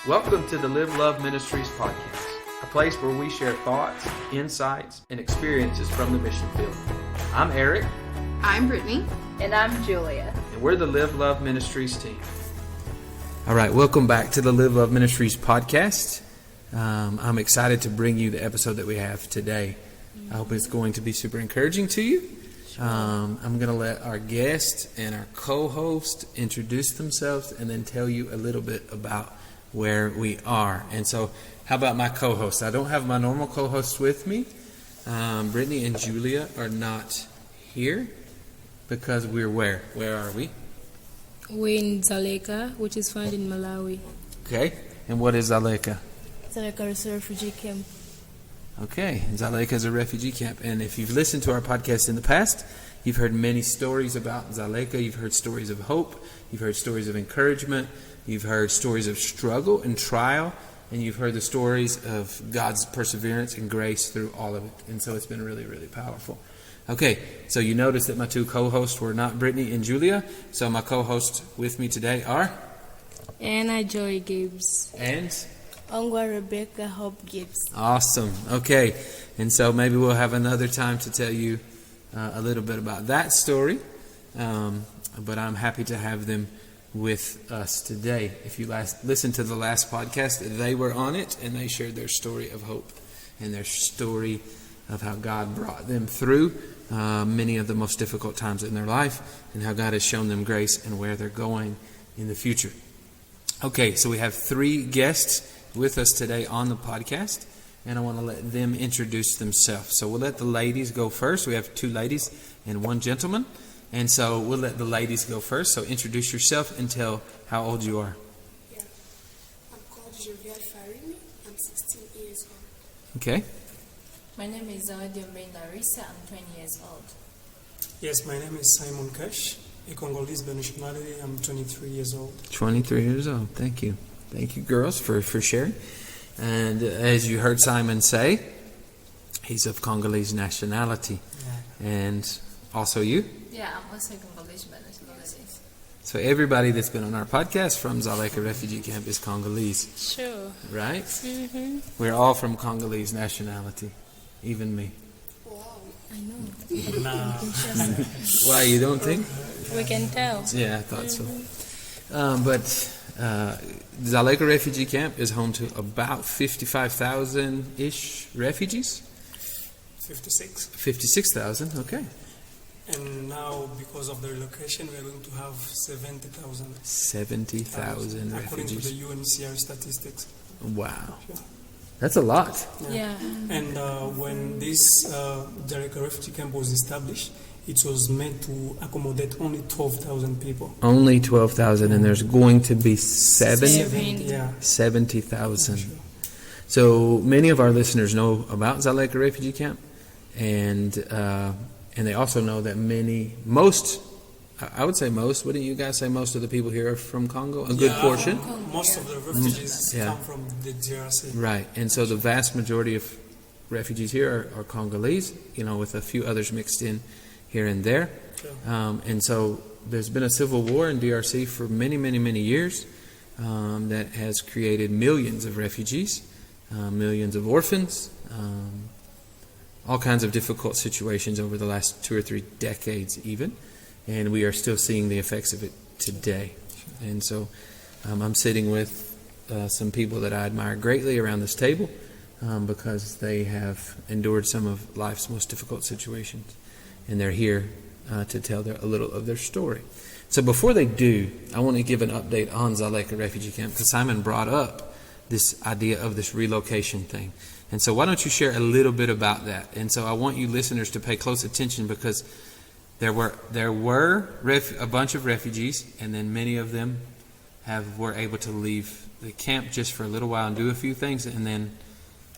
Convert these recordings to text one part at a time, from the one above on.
Welcome to the Live Love Ministries podcast, a place where we share thoughts, insights, and experiences from the mission field. I'm Eric. I'm Brittany. And I'm Julia. And we're the Live Love Ministries team. All right, welcome back to the Live Love Ministries podcast. I'm excited to bring you the episode that we have today. I hope it's going to be super encouraging to you. I'm going to let our guest and our co-host introduce themselves and then tell you a little bit about where we are. And so, how about my co-host? I don't have my normal co-hosts with me. Brittany and Julia are not here because we're where? Where are we? We're in Dzaleka, which is found in Malawi. Okay. And what is Dzaleka? Dzaleka Refugee Camp. Okay. Dzaleka is a refugee camp. And if you've listened to our podcast in the past, you've heard many stories about Dzaleka. You've heard stories of hope. You've heard stories of encouragement. You've heard stories of struggle and trial. And you've heard the stories of God's perseverance and grace through all of it. And so it's been really, really powerful. Okay, so you notice that my two co-hosts were not Brittany and Julia. So my co-hosts with me today are? Anna Joy Gibbs. And? Ongwa Rebecca Hope Gibbs. Awesome. Okay, and so maybe we'll have another time to tell you a little bit about that story. But I'm happy to have them with us today. If you listened to the last podcast, they were on it and they shared their story of hope and their story of how God brought them through many of the most difficult times in their life and how God has shown them grace and where they're going in the future. Okay, so we have three guests with us today on the podcast, and I want to let them introduce themselves. So we'll let the ladies go first. We have two ladies and one gentleman. And so we'll let the ladies go first. So introduce yourself and tell how old you are. Yeah. I'm called Jovial Farimi. I'm 16 years old. Okay. My name is Zawadi Larissa. I'm 20 years old. Yes, my name is Simon Cash, a Congolese by nationality. I'm 23 years old. 23 years old. Thank you. Thank you, girls, for sharing. And as you heard Simon say, he's of Congolese nationality. Yeah. And also you? Yeah, I'm also Congolese by nationality. So everybody that's been on our podcast from Dzaleka Refugee Camp is Congolese. Sure. Right? Mm-hmm. We're all from Congolese nationality. Even me. Wow. I know. Nah. Why, you don't think? We can tell. Yeah, I thought so. But Dzaleka Refugee Camp is home to about 55,000-ish refugees. 56. 56,000, okay. And now, because of the relocation, we're going to have 70,000. 70,000 according to refugees. the UNHCR statistics. Wow. Yeah. That's a lot. Yeah. And when this Dzaleka Refugee Camp was established, it was meant to accommodate only 12,000 people. Only 12,000, and there's going to be 70,000. Yeah. 70,000. Sure. So many of our listeners know about Dzaleka Refugee Camp, and they also know that I would say most, wouldn't you guys say most of the people here are from Congo? A good portion? Most of the refugees Yeah. come from the DRC. Right, and so the vast majority of refugees here are Congolese, with a few others mixed in here and there. Sure. And so there's been a civil war in DRC for many, many, many years that has created millions of refugees, millions of orphans, all kinds of difficult situations over the last 2 or 3 decades even. And we are still seeing the effects of it today. And so I'm sitting with some people that I admire greatly around this table because they have endured some of life's most difficult situations. And they're here to tell a little of their story. So before they do, I want to give an update on Dzaleka Refugee Camp because Simon brought up this idea of this relocation thing. And so why don't you share a little bit about that? And so I want you listeners to pay close attention because there were a bunch of refugees, and then many of them were able to leave the camp just for a little while and do a few things, and then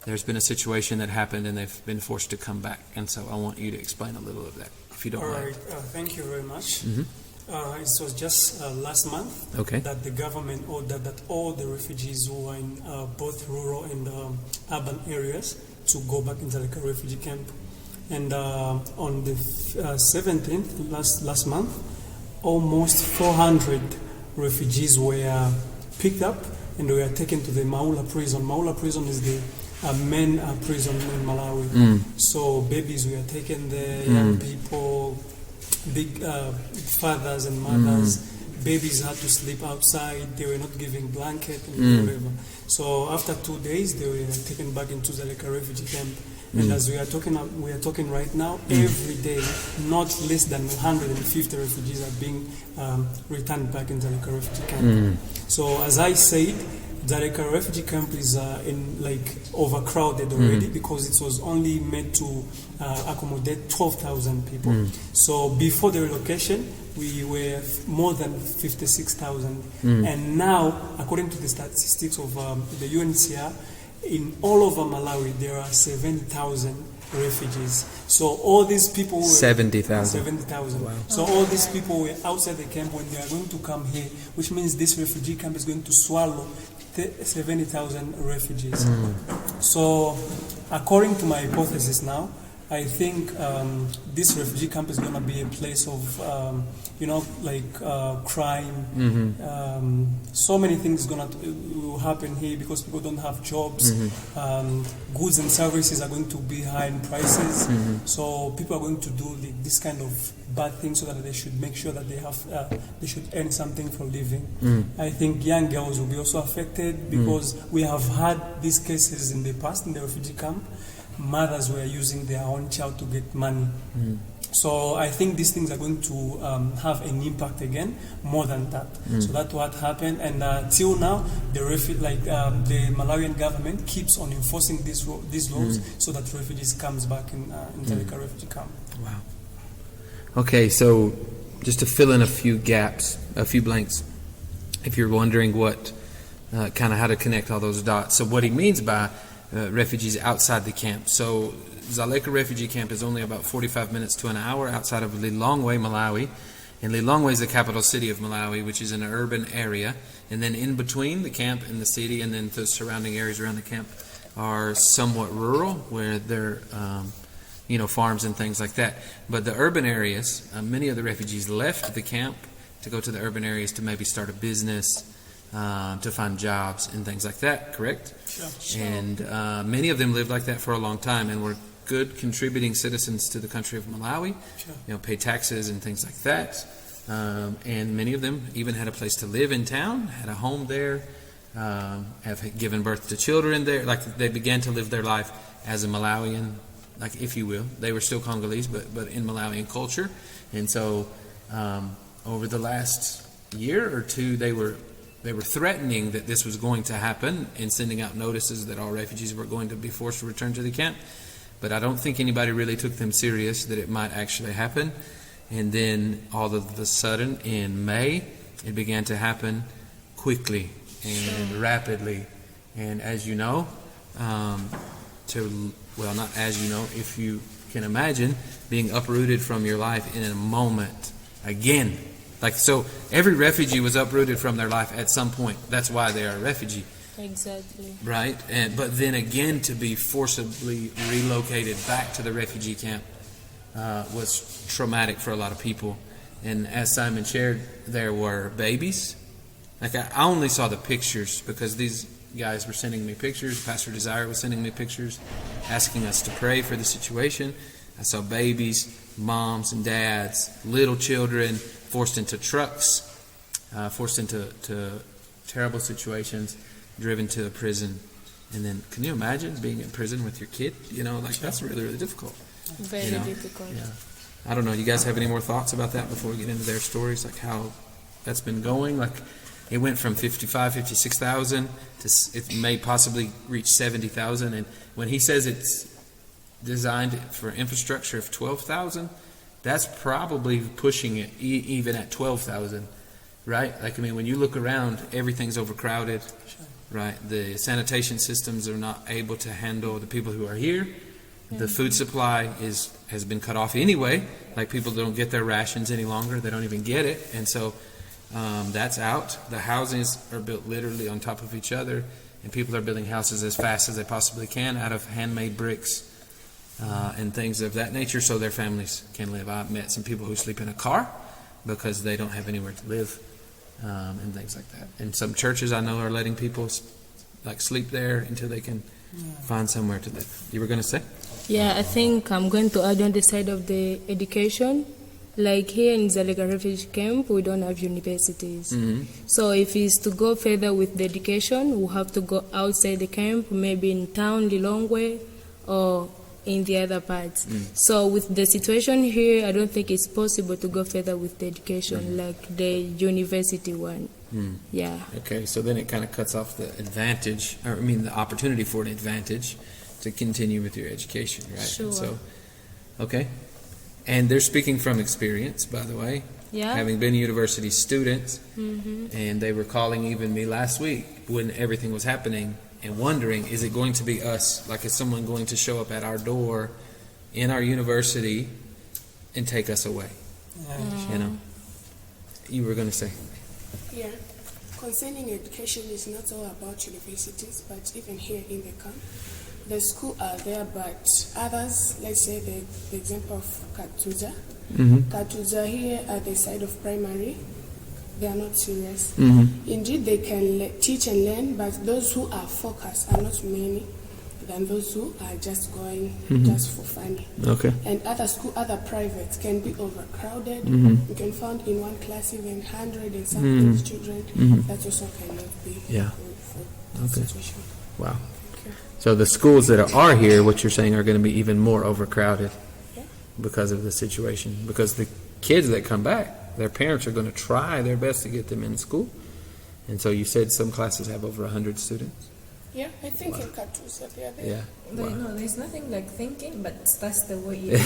there's been a situation that happened and they've been forced to come back. And so I want you to explain a little of that, if you don't All mind. right. Thank you very much. Mm-hmm. It was just last month that the government ordered that all the refugees who are in both rural and urban areas to go back in Dzaleka Refugee Camp. And on the 17th, last month, almost 400 refugees were picked up and we were taken to the Maula prison. Maula prison is the main prison in Malawi. So babies were taken there, young people, big fathers and mothers. Babies had to sleep outside. They were not giving blanket and whatever. So after 2 days, they were taken back into Dzaleka Refugee Camp. And as we are talking right now, every day, not less than 150 refugees are being returned back in Dzaleka Refugee Camp. So as I said, Dzaleka Refugee Camp is overcrowded already because it was only meant to accommodate 12,000 people. So before the relocation, we were more than 56,000. And now, according to the statistics of the UNHCR, in all over Malawi, there are 70,000 refugees. So all these people were 70,000. 70,000. Wow. So all these people were outside the camp when they are going to come here, which means this refugee camp is going to swallow 70,000 refugees. So according to my hypothesis now, I think this refugee camp is going to be a place of, crime. So many things will happen here because people don't have jobs. Goods and services are going to be high in prices. So people are going to do this kind of bad things so that they should make sure that they should earn something for living. I think young girls will be also affected because we have had these cases in the past in the refugee camp. Mothers were using their own child to get money. So I think these things are going to have an impact again, more than that. So that's what happened. And till now, the Malawian government keeps on enforcing these laws so that refugees comes back in Dzaleka Refugee Camp. Wow. Okay, so just to fill in a few gaps, a few blanks, if you're wondering what, kind of how to connect all those dots. So what he means by refugees outside the camp. So Dzaleka Refugee Camp is only about 45 minutes to an hour outside of Lilongwe, Malawi. And Lilongwe is the capital city of Malawi, which is an urban area. And then in between the camp and the city, and then the surrounding areas around the camp are somewhat rural, where they're farms and things like that. But the urban areas, many of the refugees left the camp to go to the urban areas to maybe start a business, to find jobs and things like that, correct? Sure. And many of them lived like that for a long time and were good contributing citizens to the country of Malawi, pay taxes and things like that. And many of them even had a place to live in town, had a home there, have given birth to children there. Like they began to live their life as a Malawian, like if you will. They were still Congolese, but in Malawian culture. And so over the last year or two, they were threatening that this was going to happen and sending out notices that all refugees were going to be forced to return to the camp. But I don't think anybody really took them serious that it might actually happen. And then all of a sudden in May, it began to happen quickly and rapidly. And as you know, not as you know, if you can imagine being uprooted from your life in a moment again. So every refugee was uprooted from their life at some point. That's why they are a refugee. Exactly. Right? But then again, to be forcibly relocated back to the refugee camp was traumatic for a lot of people. And as Simon shared, there were babies. I only saw the pictures because these guys were sending me pictures. Pastor Desire was sending me pictures, asking us to pray for the situation. I saw babies, moms and dads, little children, forced into trucks, forced into terrible situations, driven to a prison. And then, can you imagine being in prison with your kid? That's really, really difficult. Very difficult. Yeah. I don't know. You guys have any more thoughts about that before we get into their stories? Like how that's been going? Like it went from 56,000 to it may possibly reach 70,000. And when he says it's designed for infrastructure of 12,000, that's probably pushing it even at 12,000, right? When you look around, everything's overcrowded, right? The sanitation systems are not able to handle the people who are here. The food supply has been cut off anyway. People don't get their rations any longer. They don't even get it. And so that's out. The houses are built literally on top of each other. And people are building houses as fast as they possibly can out of handmade bricks and things of that nature so their families can live. I've met some people who sleep in a car because they don't have anywhere to live. and things like that. And some churches I know are letting people sleep there until they can find somewhere to live. You were going to say? Yeah, I think I'm going to add on the side of the education. Like here in Dzaleka Refugee Camp, we don't have universities. So if it's to go further with the education, we'll have to go outside the camp, maybe in town, Lilongwe, or in the other parts. So with the situation here, I don't think it's possible to go further with the education, like the university one. Yeah. Okay, so then it kind of cuts off the advantage, the opportunity for an advantage to continue with your education, right? Sure. So, okay. And they're speaking from experience, by the way. Yeah. Having been university students, and they were calling even me last week when everything was happening and wondering, is it going to be us? Like, is someone going to show up at our door in our university and take us away? You know? You were going to say? Yeah. Concerning education, is not all about universities, but even here in the camp, the school are there, but others, let's say the example of Katuza. Katuza here at the side of primary, they are not serious. Indeed, they can teach and learn, but those who are focused are not many than those who are just going just for fun. Okay. And other privates can be overcrowded. You can find in one class even 100 and something children. That also cannot be good for the situation. Wow. So the schools that are here, what you're saying, are going to be even more overcrowded because of the situation. Because the kids that come back, their parents are going to try their best to get them in school. And so you said some classes have over 100 students? Yeah, I think in Katuza they are there. Yeah. No, there's nothing like thinking, but that's the way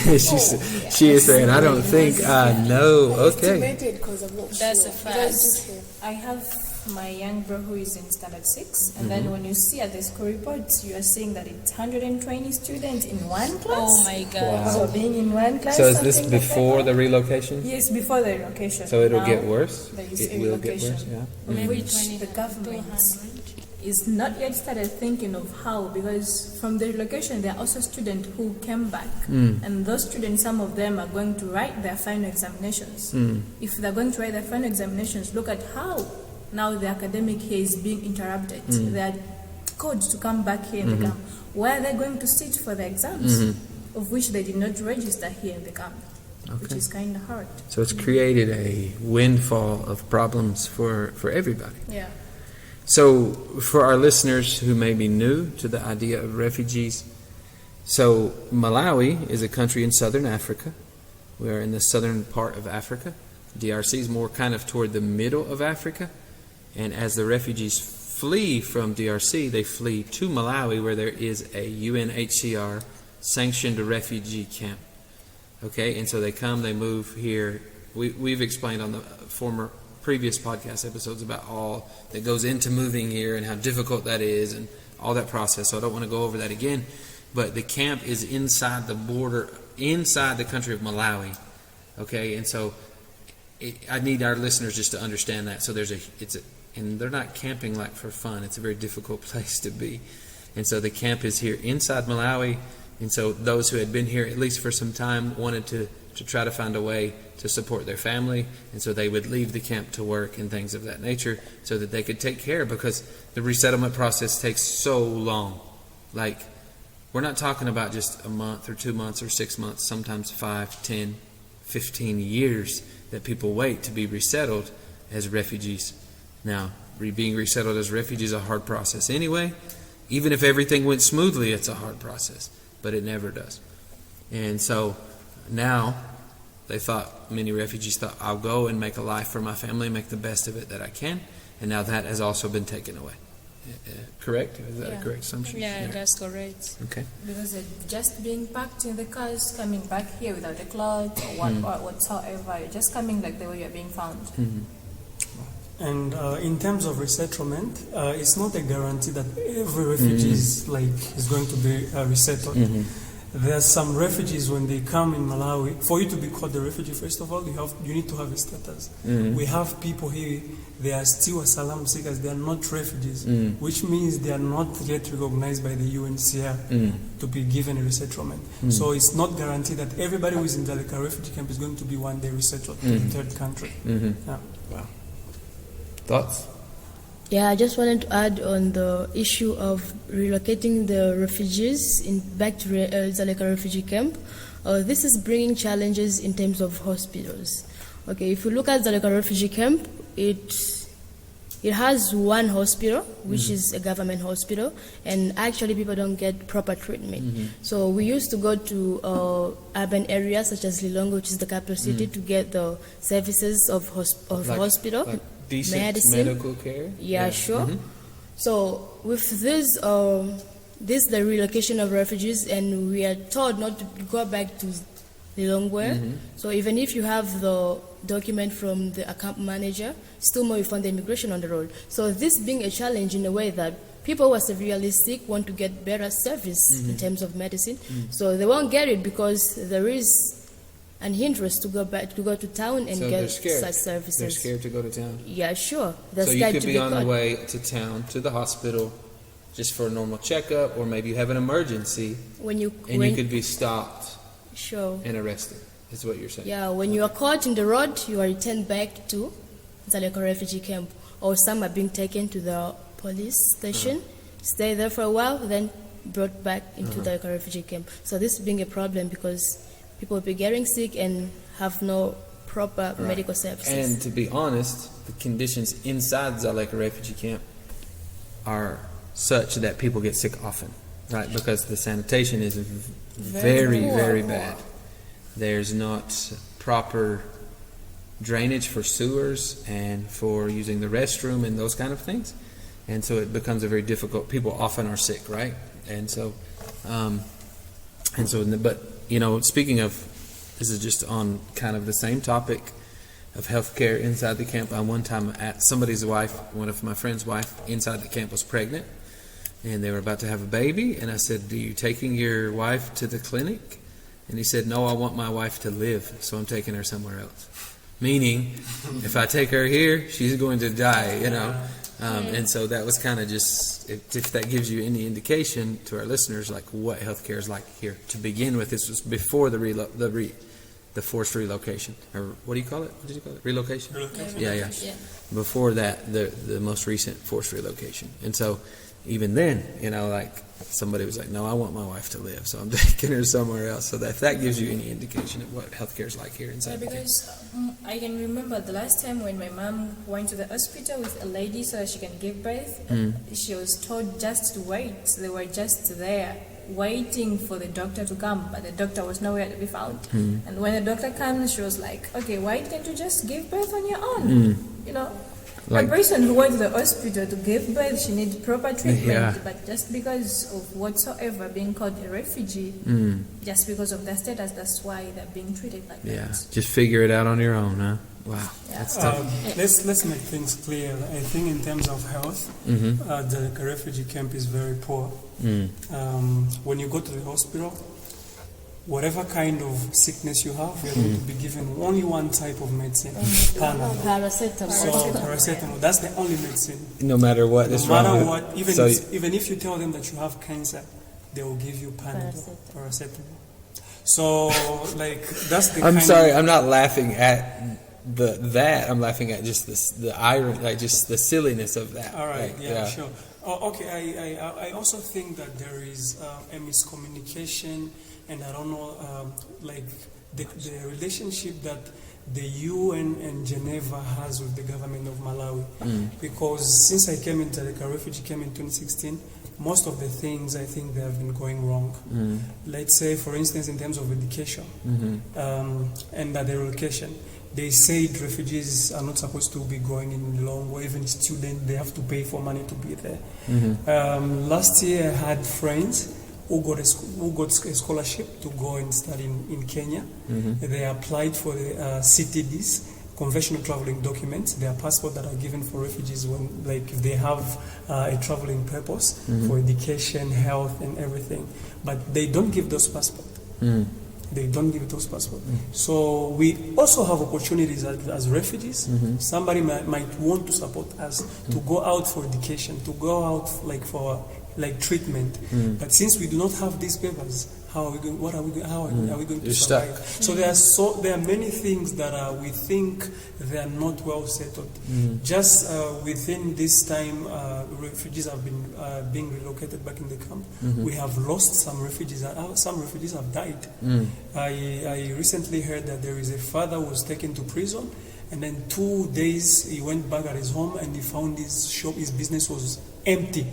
She is saying, I don't think I know. Okay. Estimated because I'm not That's sure. a fact. I have my young bro who is in standard 6, and then when you see at the school reports, you are seeing that it's 120 students in one class. Oh my God. Wow. So being in one class. So is this something like before that. the relocation? Yes, before the relocation. So it'll Now, get worse? There is It a will get relocation, worse, yeah. of which the government is not yet started thinking of how, because from the relocation there are also students who came back, and those students, some of them are going to write their final examinations. If they're going to write their final examinations, look at how now the academic here is being interrupted. They are called to come back here in the camp. Where are they going to sit for the exams, of which they did not register here in the camp, which is kind of hard. So it's created a windfall of problems for everybody. Yeah. So for our listeners who may be new to the idea of refugees, so Malawi is a country in southern Africa. We are in the southern part of Africa. DRC is more kind of toward the middle of Africa. And as the refugees flee from DRC, they flee to Malawi, where there is a UNHCR sanctioned refugee camp. Okay, and so they come, they move here. We've explained on the previous podcast episodes about all that goes into moving here and how difficult that is and all that process. So I don't want to go over that again. But the camp is inside the border, inside the country of Malawi. Okay, and so I need our listeners just to understand that. So and they're not camping like for fun. It's a very difficult place to be. And so the camp is here inside Malawi. And so those who had been here at least for some time wanted to try to find a way to support their family, and so they would leave the camp to work and things of that nature so that they could take care, because the resettlement process takes so long. Like, we're not talking about just a month or 2 months or 6 months, sometimes 5, 10, 15 years that people wait to be resettled as refugees. Now, being resettled as refugees is a hard process anyway. Even if everything went smoothly, it's a hard process, but it never does. And so now many refugees thought, I'll go and make a life for my family, make the best of it that I can. And now that has also been taken away. Correct? Is that a correct assumption? Yeah, that's correct. Okay. Because they're just being packed in the cars, coming back here without a cloth or whatsoever. You're just coming like the way you're being found. And in terms of resettlement, it's not a guarantee that every refugee is going to be resettled. There are some refugees, when they come in Malawi, for you to be called a refugee, first of all, you need to have a status. We have people here, they are still asylum seekers, they are not refugees, which means they are not yet recognized by the UNHCR to be given a resettlement. So it's not guaranteed that everybody who is in Dzaleka Refugee Camp is going to be one day resettled to a third country. Yeah. Wow. Thoughts? Yeah, I just wanted to add on the issue of relocating the refugees back to Dzaleka Refugee Camp. This is bringing challenges in terms of hospitals. Okay, if you look at Dzaleka Refugee Camp, it has one hospital, which is a government hospital, and actually people don't get proper treatment. So we used to go to urban areas such as Lilongwe, which is the capital city, to get the services of hospital, like decent medicine, medical care. Yeah, sure. So with this, the relocation of refugees, and we are told not to go back to Lilongwe. So even if you have the document from the account manager, still more you find the immigration on the road. So this being a challenge in a way that people who are severely sick want to get better service in terms of medicine. So they won't get it because there is an interest to go to town and get such services. They're scared to go to town. Yeah, sure. They're So you scared could to be on caught. the way to town, to the hospital, just for a normal checkup, or maybe you have an emergency, you could be stopped Sure. and arrested, is what you're saying. Yeah, when you are caught in the road, you are returned back to Dzaleka Refugee Camp, or some are being taken to the police station, stay there for a while, then brought back into Dzaleka Refugee Camp. So this being a problem because people will be getting sick and have no proper medical services. And to be honest, the conditions inside Dzaleka Refugee Camp are such that people get sick often, right? Because the sanitation is very, very bad. There's not proper drainage for sewers and for using the restroom and those kind of things. And so it becomes a very difficult, people often are sick, right? But, speaking of, this is just on kind of the same topic of healthcare inside the camp. I one time at somebody's wife, one of my friend's wife inside the camp was pregnant, and they were about to have a baby, and I said, "Are you taking your wife to the clinic?" And he said, "No, I want my wife to live, so I'm taking her somewhere else." Meaning, if I take her here, she's going to die, and so that was kind of just, if that gives you any indication to our listeners, like what healthcare is like here. To begin with, this was before the forced relocation, or what do you call it? What did you call it? Relocation? Yeah. Before that, the most recent forced relocation. And so even then, somebody was like, "No, I want my wife to live, so I'm taking her somewhere else." So if that gives you any indication of what healthcare is like here inside. Because I can remember the last time when my mom went to the hospital with a lady so that she can give birth, she was told just to wait. They were just there waiting for the doctor to come, but the doctor was nowhere to be found. And when the doctor comes, she was like, "Okay, why can't you just give birth on your own?" A person who went to the hospital to give birth, she needs proper treatment, but just because of whatsoever being called a refugee, just because of their status, that's why they're being treated like that. Yeah, just figure it out on your own, huh? Wow, that's tough. Let's make things clear. I think in terms of health, the refugee camp is very poor. When you go to the hospital, whatever kind of sickness you have, you're going to be given only one type of medicine, Paracetamol. So paracetamol, that's the only medicine. No matter what is wrong. No matter what, even if you tell them that you have cancer, they will give you paracetamol. So, that's the I'm sorry, I'm not laughing at that. I'm laughing at just the irony, just the silliness of that. All right, sure. Okay, I also think that there is a miscommunication, and I don't know, the relationship that the UN and Geneva has with the government of Malawi. Because since I came into the refugee camp in 2016, most of the things I think they have been going wrong. Let's say, for instance, in terms of education and the relocation. They said refugees are not supposed to be going in long, or even students, they have to pay for money to be there. Last year I had friends who got a scholarship to go and study in Kenya. They applied for the CTDs, conventional traveling documents, their passport that are given for refugees when, if they have a traveling purpose for education, health, and everything. But they don't give those passports. They don't give those passports. So we also have opportunities as refugees. Somebody might want to support us to go out for education, to go out for treatment. But since we do not have these papers, how are we going? What are we? How are we going to You're survive? stuck. So there are many things that we think they are not well settled. Just within this time, refugees have been being relocated back in the camp. We have lost some refugees. Some refugees have died. I recently heard that there is a father who was taken to prison, and then 2 days he went back at his home and he found his shop, his business was empty.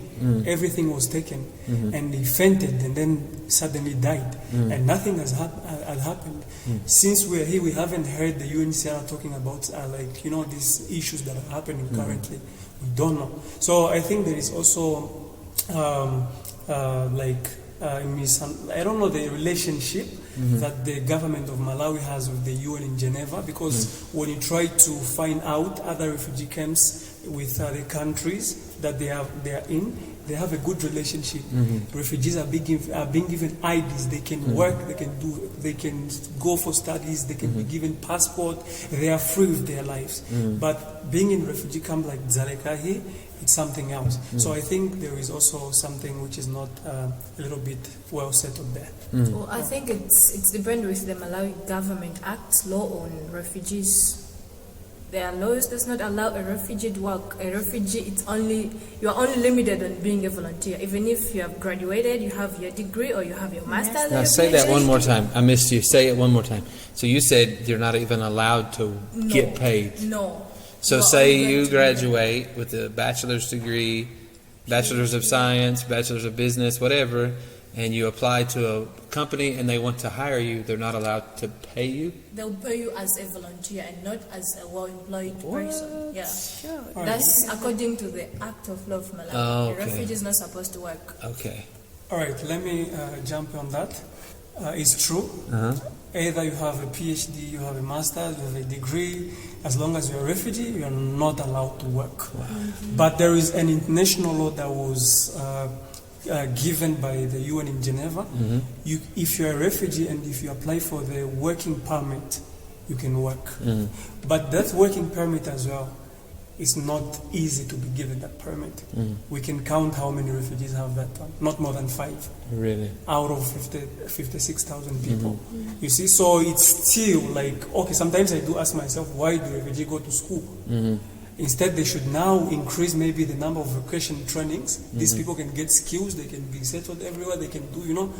Everything was taken, and he fainted and then suddenly died, and nothing had happened. Since we're here, we haven't heard the UNHCR talking about these issues that are happening currently. We don't know. So I think there is also I don't know the relationship that the government of Malawi has with the UN in Geneva, because when you try to find out other refugee camps with the countries that they are in, they have a good relationship. Refugees are being given IDs. They can work. They can go for studies. They can be given passport. They are free with their lives. But being in refugee camp like Dzaleka here, it's something else. So I think there is also something which is not a little bit well settled there. Well, I think it's depends with the Malawi government Act law on refugees. There are laws does not allow a refugee to work. A refugee, you are only limited on being a volunteer. Even if you have graduated, you have your degree or you have your master's. Now say that one more time. I missed you. Say it one more time. So you said you're not even allowed to get paid. No. So say you graduate with a bachelor's degree, bachelor's of science, bachelor's of business, whatever, and you apply to a company and they want to hire you, they're not allowed to pay you? They'll pay you as a volunteer and not as a well-employed person. Yeah. Sure. That's according to the Act of Law of Malawi. Oh, A okay. refugee is not supposed to work. Okay. All right, let me jump on that. It's true. Either you have a PhD, you have a master's, you have a degree. As long as you're a refugee, you are not allowed to work. But there is an international law that was given by the UN in Geneva. If you're a refugee and if you apply for the working permit, you can work. But that working permit as well, it's not easy to be given that permit. We can count how many refugees have that one. Not more than 5. Really? Out of 56,000 people. You see, so it's still like, okay, sometimes I do ask myself, why do refugees go to school? Instead, they should now increase maybe the number of vocation trainings. These people can get skills, they can be settled everywhere, they can do,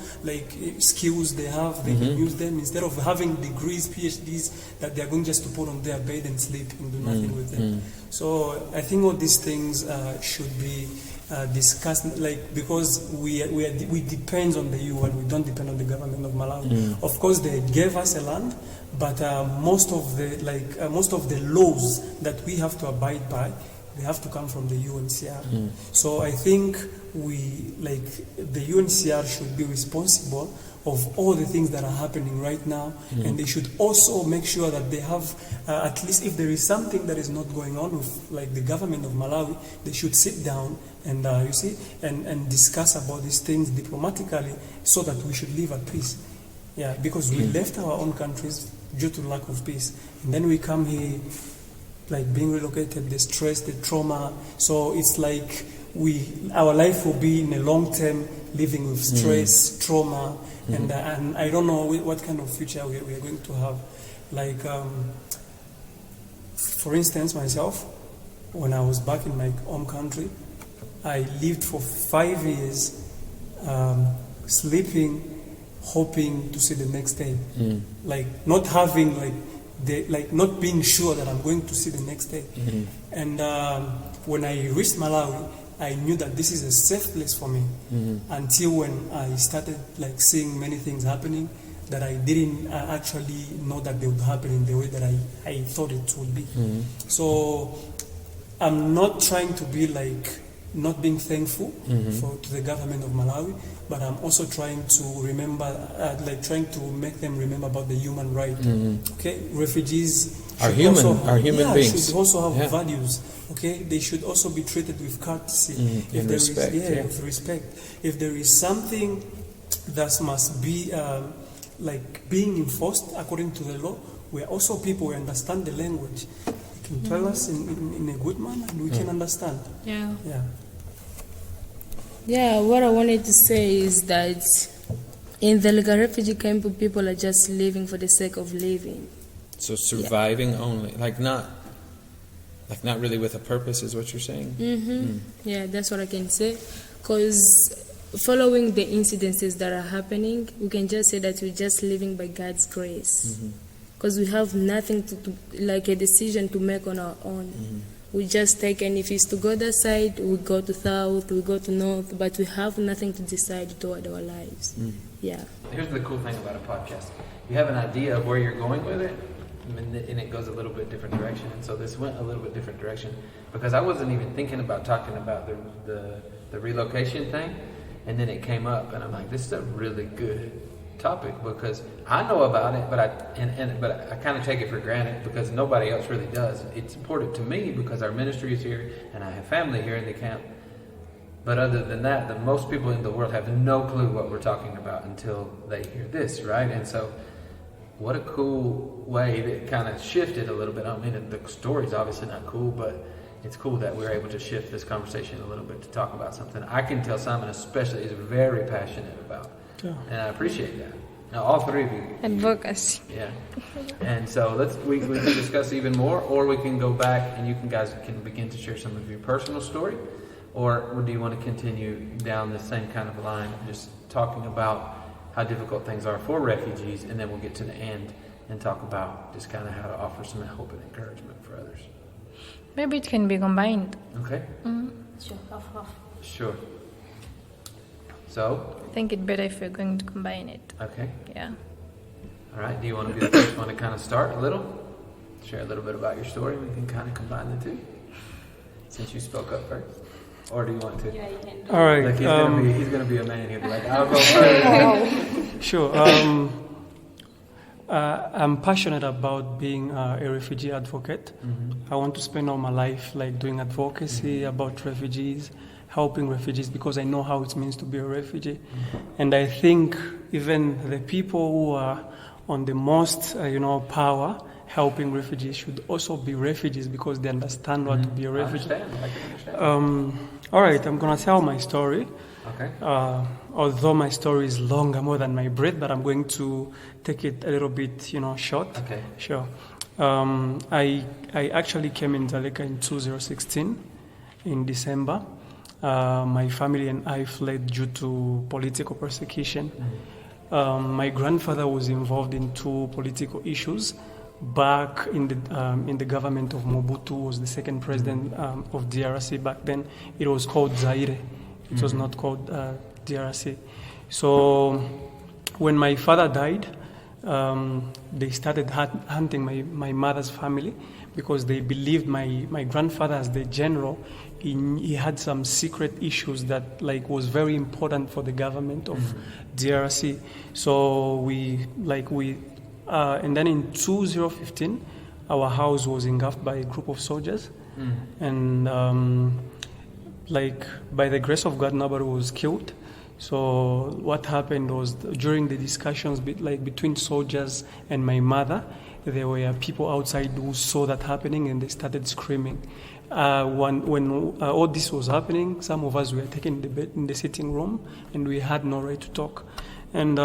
skills they have, they can use them instead of having degrees, PhDs that they are going just to put on their bed and sleep and do nothing with them. So I think all these things should be discussed, because we depend on the UN, we don't depend on the government of Malawi. Of course, they gave us a land, but most of the laws that we have to abide by, they have to come from the UNHCR. So I think the UNHCR should be responsible of all the things that are happening right now, and they should also make sure that they have, at least if there is something that is not going on with the government of Malawi, they should sit down and and discuss about these things diplomatically, so that we should live at peace. Yeah, because we left our own countries due to lack of peace, and then we come here, being relocated, the stress, the trauma. So it's like our life will be in a long term living with stress, trauma, and I don't know what kind of future we are going to have. For instance, myself, when I was back in my home country, I lived for 5 years sleeping, hoping to see the next day, not having not being sure that I'm going to see the next day. And when I reached Malawi, I knew that this is a safe place for me, until when I started seeing many things happening that I didn't actually know that they would happen in the way that I thought it would be. So I'm not trying to be not being thankful to the government of Malawi, but I'm also trying to remember, trying to make them remember about the human right. Okay, refugees are human beings. Should also have values. Okay, they should also be treated with courtesy, with respect. If there is something that must be being enforced according to the law, we are also people who understand the language. Can tell us in a good manner, and we can understand. Yeah, what I wanted to say is that In the Dzaleka refugee camp, people are just living for the sake of living. So surviving only, like not really with a purpose, is what you're saying? Yeah, that's what I can say. Because following the incidences that are happening, we can just say that we're just living by God's grace. Because we have nothing to like a decision to make on our own. We just take, and if it's to go that side, we go to south, we go to north, but we have nothing to decide toward our lives. Yeah. Here's the cool thing about a podcast. You have an idea of where you're going with it, and it goes a little bit different direction. And so this went a little bit different direction because I wasn't even thinking about talking about the relocation thing, and then it came up, and I'm like, this is a really good topic because I know about it, but I kind of take it for granted because nobody else really does. It's important to me because our ministry is here, and I have family here in the camp. But other than that, most people in the world have no clue what we're talking about until they hear this, right? And so what a cool way that kind of shifted a little bit. I mean, the story's obviously not cool, but it's cool that we're able to shift this conversation a little bit to talk about something I can tell Simon especially is very passionate about. Yeah. And I appreciate that. Now, all three of you. Advocacy. Yeah. And so we can discuss even more, or we can go back and you guys can begin to share some of your personal story. Or do you want to continue down the same kind of line, just talking about how difficult things are for refugees, and then we'll get to the end and talk about just kind of how to offer some hope and encouragement for others? Maybe it can be combined. Okay. Sure, half. Sure. So? I think it's better if we're going to combine it. Okay. Yeah. All right. Do you want to be the first one to kind of start a little? Share a little bit about your story. We can kind of combine the two. Since you spoke up first. Or do you want to? Yeah, you can do. All right. Like he's gonna be a man. He'll be like, I'll go first. Sure. I'm passionate about being a refugee advocate. I want to spend all my life like doing advocacy about refugees, helping refugees because I know how it means to be a refugee. And I think even the people who are on the most, power helping refugees should also be refugees because they understand what to be a refugee. I understand. All right, I'm going to tell my story. Okay. Although my story is longer, more than my breath, but I'm going to take it a little bit, short. Okay. Sure. I actually came in Dzaleka in 2016, in December. My family and I fled due to political persecution. My grandfather was involved in 2 political issues. Back in the government of Mobutu, was the second president of DRC. Back then, it was called Zaire. It was not called DRC. So when my father died, they started hunting my mother's family because they believed my grandfather, as the general, he had some secret issues that was very important for the government of DRC. So and then in 2015, our house was engulfed by a group of soldiers. And by the grace of God, nobody was killed. So what happened was during the discussions between soldiers and my mother, there were people outside who saw that happening and they started screaming. When all this was happening, some of us were taken in the sitting room and we had no right to talk. And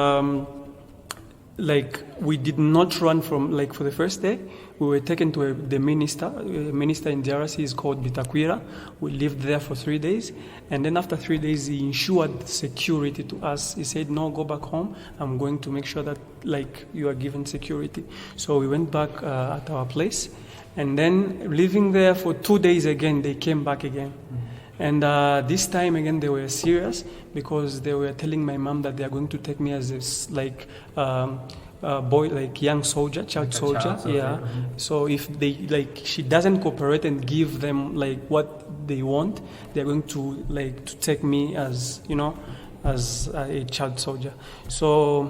we did not run from, for the first day, we were taken to the minister. A minister in DRC is called Bitakwira. We lived there for 3 days. And then after 3 days, he ensured security to us. He said, no, go back home. I'm going to make sure that, you are given security. So we went back at our place. And then living there for 2 days again, they came back again. And this time again, they were serious because they were telling my mom that they are going to take me as this boy, young soldier, child soldier. Yeah. So if they she doesn't cooperate and give them what they want, they're going to to take me as as a child soldier. So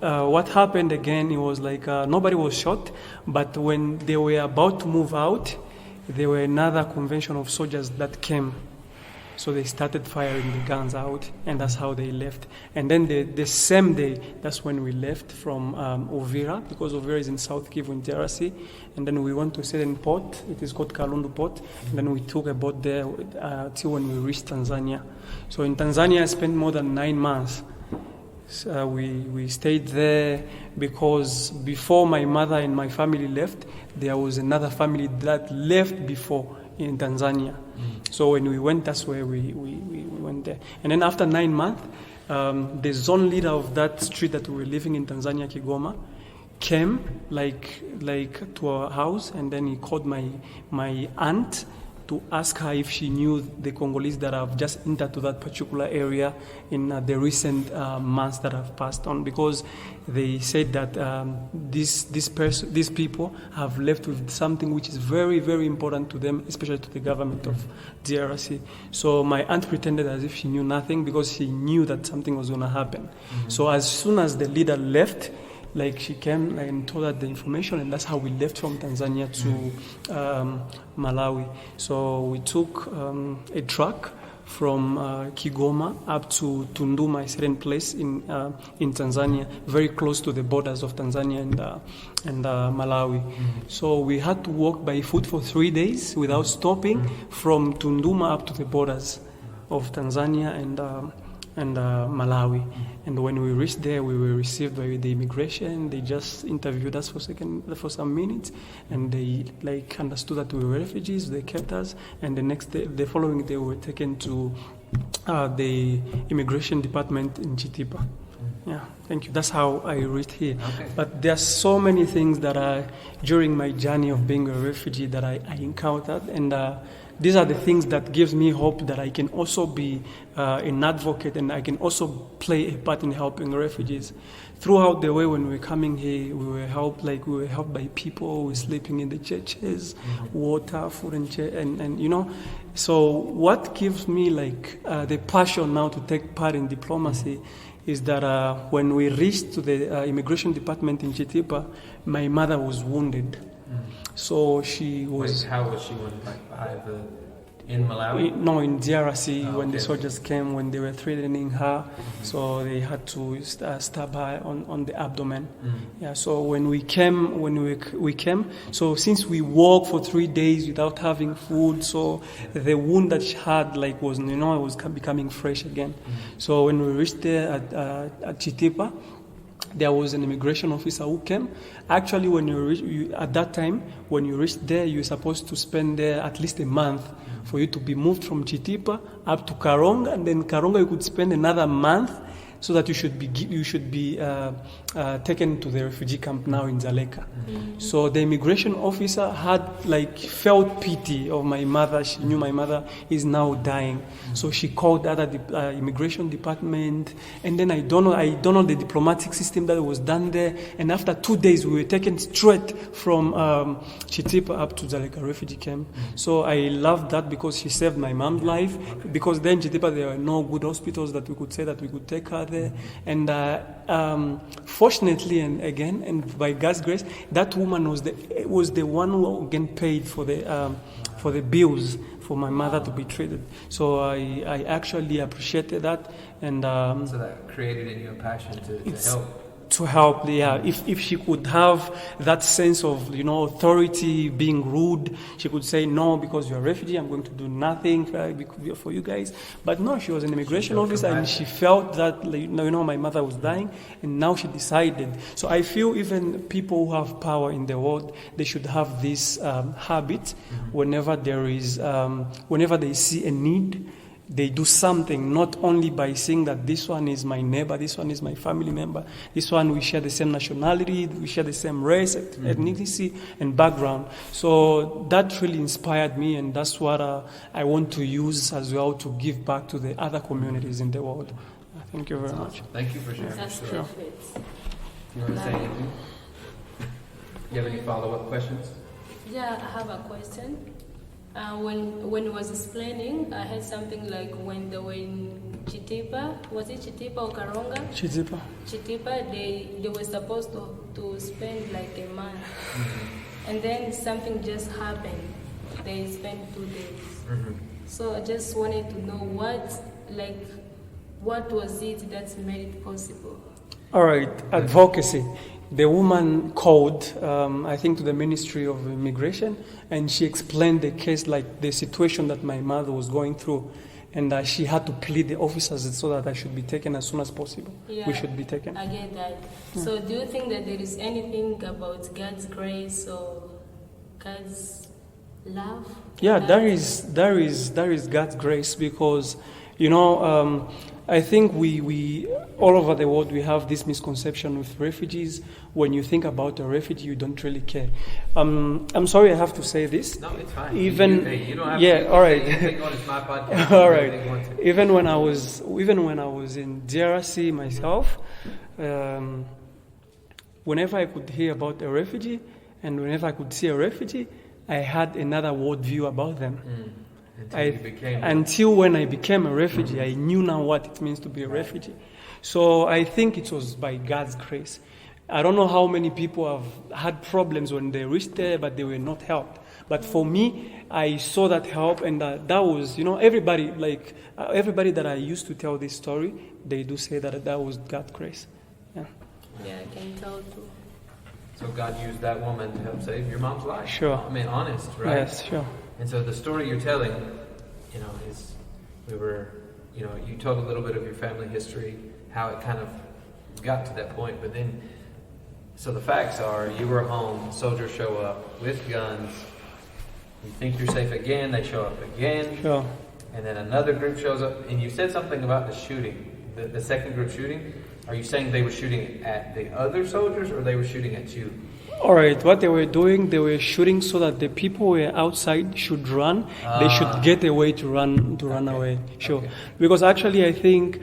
what happened again? It was nobody was shot, but when they were about to move out, there were another convention of soldiers that came. So they started firing the guns out, and that's how they left. And then the same day, that's when we left from Uvira, because Uvira is in South Kivu in DRC. And then we went to a certain port, it is called Kalundu Port. And then we took a boat there till when we reached Tanzania. So in Tanzania, I spent more than 9 months. We stayed there because before my mother and my family left, there was another family that left before in Tanzania. So when we went, that's where we went there. And then after 9 months, the zone leader of that street that we were living in Tanzania, Kigoma, came like to our house, and then he called my aunt to ask her if she knew the Congolese that have just entered to that particular area in the recent months that have passed on, because they said that these people have left with something which is very, very important to them, especially to the government of DRC. So my aunt pretended as if she knew nothing because she knew that something was going to happen. So as soon as the leader left, like she came and told us the information, and that's how we left from Tanzania to Malawi. So we took a truck from Kigoma up to Tunduma, a certain place in Tanzania, very close to the borders of Tanzania and Malawi. So we had to walk by foot for 3 days without stopping from Tunduma up to the borders of Tanzania and Malawi. And when we reached there, we were received by the immigration. They just interviewed us for some minutes, and they understood that we were refugees. They kept us, and the following day, we were taken to the immigration department in Chitipa. Yeah, thank you. That's how I reached here. Okay. But there are so many things that during my journey of being a refugee that I encountered, and these are the things that gives me hope that I can also be an advocate, and I can also play a part in helping refugees. Throughout the way when we were coming here, we were helped by people. We were sleeping in the churches, water, food, and you know. So what gives me the passion now to take part in diplomacy is that when we reached to the immigration department in Chitipa, my mother was wounded. So she was... Wait, how was she wounded? In Malawi? No, in DRC, when the soldiers came, when they were threatening her, so they had to stab her on the abdomen. Yeah, so when we came, so since we walked for 3 days without having food, so the wound that she had was becoming fresh again. So when we reached there at Chitipa, there was an immigration officer who came. Actually, when at that time, when you reached there, you're supposed to spend there at least a month for you to be moved from Chitipa up to Karonga, and then Karonga you could spend another month, so that you should be taken to the refugee camp now in Dzaleka. So the immigration officer had felt pity of my mother. She knew my mother is now dying, so she called the immigration department, and then I don't know the diplomatic system that was done there. And after 2 days, we were taken straight from Chitipa up to Dzaleka Refugee Camp. So I loved that because she saved my mom's life. Because then Chitipa there were no good hospitals that we could say that we could take her there. And fortunately, and by God's grace, that woman was the one who again paid for the bills for my mother to be treated. So I actually appreciated that, and so that created in you a passion to help. To help, yeah. If she could have that sense of authority, being rude, she could say no, because you're a refugee, I'm going to do nothing for you guys. But no, she was an immigration officer, and she felt that my mother was dying, and now she decided. So I feel even people who have power in the world, they should have this habit. Whenever whenever they see a need, they do something, not only by saying that this one is my neighbor, this one is my family member, this one we share the same nationality, we share the same race, ethnicity, and background. So that really inspired me, and that's what I want to use as well to give back to the other communities in the world. Thank you very much. Thank you for sharing. Sure. You want to say anything? You have any follow-up questions? Yeah, I have a question. When I was explaining, I heard something like when they were in Chitipa, was it Chitipa or Karonga? Chitipa. Chitipa, they were supposed to spend a month. And then something just happened. They spent 2 days. So I just wanted to know what was it that made it possible? All right, advocacy. The woman called, I think, to the Ministry of Immigration, and she explained the case, the situation that my mother was going through. and she had to plead the officers so that I should be taken as soon as possible. Yeah, We should be taken. I get that. So do you think that there is anything about God's grace or God's love? Yeah, there is God's grace, because, you know, I think we all over the world we have this misconception with refugees. When you think about a refugee, you don't really care. I'm sorry I have to say this. No, it's fine. Even you don't have yeah, to all right. it's my podcast. All right. Even when I was in DRC myself, whenever I could hear about a refugee and whenever I could see a refugee, I had another worldview about them. Until when I became a refugee, I knew now what it means to be a refugee. So I think it was by God's grace. I don't know how many people have had problems when they reached there, but they were not helped. But for me, I saw that help, and that was, you know, everybody that I used to tell this story, they do say that was God's grace. Yeah. Yeah, I can tell too. So God used that woman to help save your mom's life. Sure. I mean, honest, right? Yes, sure. And so the story you're telling, you know, is you told a little bit of your family history, how it kind of got to that point, but then, so the facts are, you were home, soldiers show up with guns, you think you're safe again, they show up again, Sure. and then another group shows up, and you said something about the shooting, the second group shooting. Are you saying they were shooting at the other soldiers, or they were shooting at you? All right, what they were doing, they were shooting so that the people who were outside should run. They should get away to run away. Sure. Okay. Because actually, I think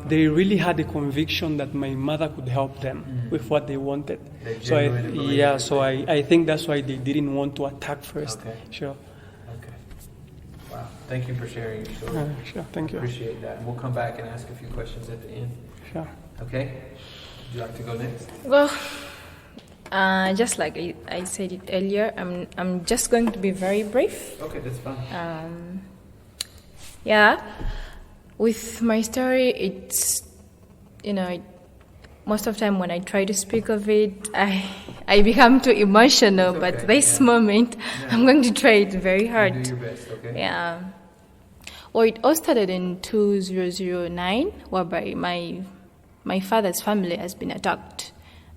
they really had a conviction that my mother could help them with what they wanted. So I think that's why they didn't want to attack first. Okay. Sure. Okay. Wow. Thank you for sharing your story. Sure. Thank you. Appreciate that. And we'll come back and ask a few questions at the end. Sure. Okay? Would you like to go next? Well, just like I said it earlier, I'm just going to be very brief. Okay, that's fine. Yeah, with my story, it's, most of the time when I try to speak of it, I become too emotional. Okay, But this moment, I'm going to try it very hard. You do your best, okay? Yeah. Well, it all started in 2009, whereby my father's family has been attacked.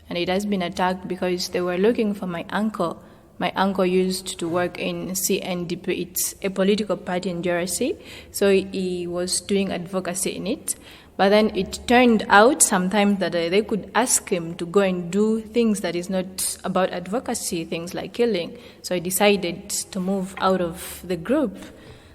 And it has been attacked because they were looking for my uncle. My uncle used to work in CNDP. It's a political party in DRC. So he was doing advocacy in it. But then it turned out sometimes that they could ask him to go and do things that is not about advocacy, things like killing. So he decided to move out of the group.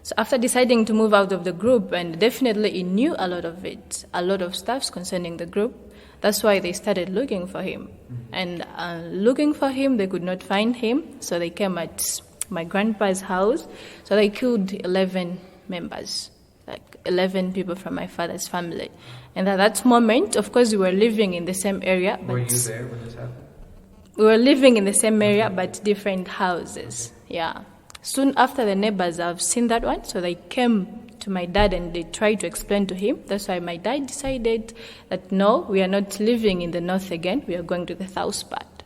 So after deciding to move out of the group, and definitely he knew a lot of it, a lot of stuff concerning the group, that's why they started looking for him. And looking for him, they could not find him, so they came at my grandpa's house. So they killed 11 members, like 11 people from my father's family. And at that moment, of course, we were living in the same area. Were you there when this happened? We were living in the same area, but different houses. Yeah. Soon after, the neighbors have seen that one, so they came to my dad and they tried to explain to him. That's why my dad decided that no, we are not living in the north again, we are going to the south part.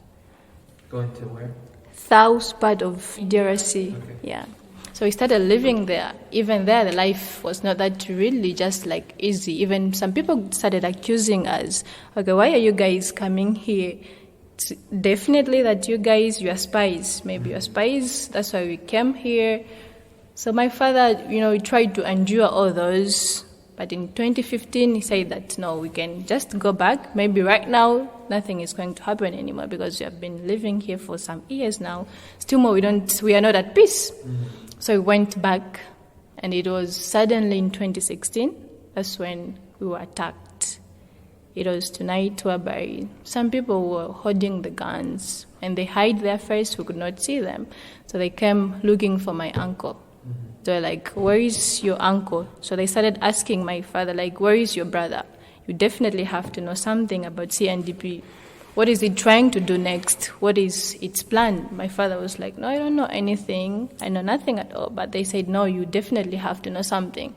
Going to where? South part of DRC, Okay. yeah. So we started living there. Even there, the life was not that really just like easy. Even some people started accusing us, okay, why are you guys coming here? It's definitely that you guys, you are spies. Maybe you are spies, that's why we came here. So my father, he tried to endure all those, but in 2015 he said that no, we can just go back. Maybe right now nothing is going to happen anymore because we have been living here for some years now. Still more, we are not at peace. So we went back, and it was suddenly in 2016. That's when we were attacked. It was tonight whereby some people were holding the guns and they hide their face. We could not see them, so they came looking for my uncle. They were like, where is your uncle? So they started asking my father, like, where is your brother? You definitely have to know something about CNDP. What is it trying to do next? What is its plan? My father was like, no, I don't know anything. I know nothing at all. But they said, no, you definitely have to know something.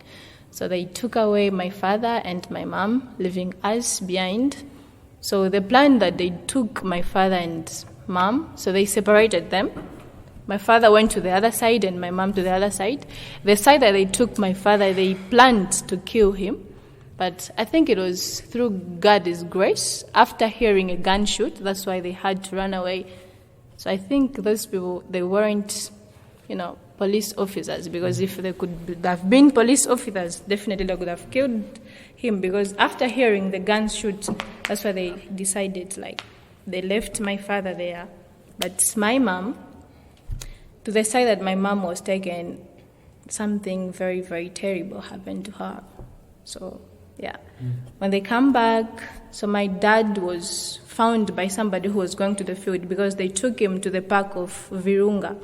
So they took away my father and my mom, leaving us behind. So the plan that they took my father and mom, so they separated them. My father went to the other side and my mom to the other side. The side that they took my father, they planned to kill him. But I think it was through God's grace. After hearing a gunshot, that's why they had to run away. So I think those people, they weren't, police officers. Because if they could have been police officers, definitely they could have killed him. Because after hearing the gunshot, that's why they decided, they left my father there. But my mom, to the side that my mom was taken, something very, very terrible happened to her. So, yeah. When they come back, so my dad was found by somebody who was going to the field because they took him to the park of Virunga.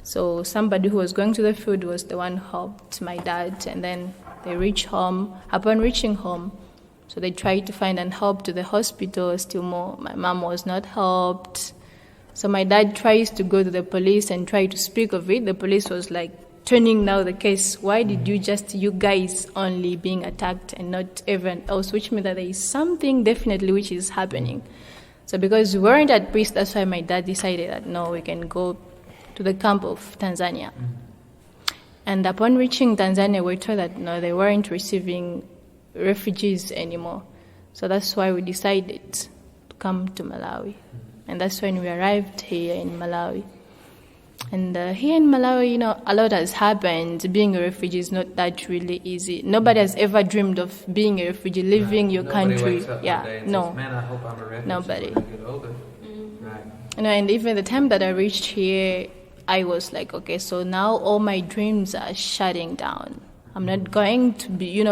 So somebody who was going to the field was the one who helped my dad, and then they reached home. Upon reaching home, so they tried to find and help to the hospital, still more. My mom was not helped. So my dad tries to go to the police and try to speak of it. The police was turning now the case. Why did you guys only being attacked and not everyone else? Which means that there is something definitely which is happening. So because we weren't at peace, that's why my dad decided that no, we can go to the camp of Tanzania. And upon reaching Tanzania, we were told that no, they weren't receiving refugees anymore. So that's why we decided to come to Malawi. And that's when we arrived here in Malawi. And here in Malawi, a lot has happened. Being a refugee is not that really easy. Nobody has ever dreamed of being a refugee, leaving your country. Wakes up one day and no. says, man, I hope I'm a refugee Nobody. when I get older. Right. And even the time that I reached here, I was like, okay, so now all my dreams are shutting down. I'm not going to be,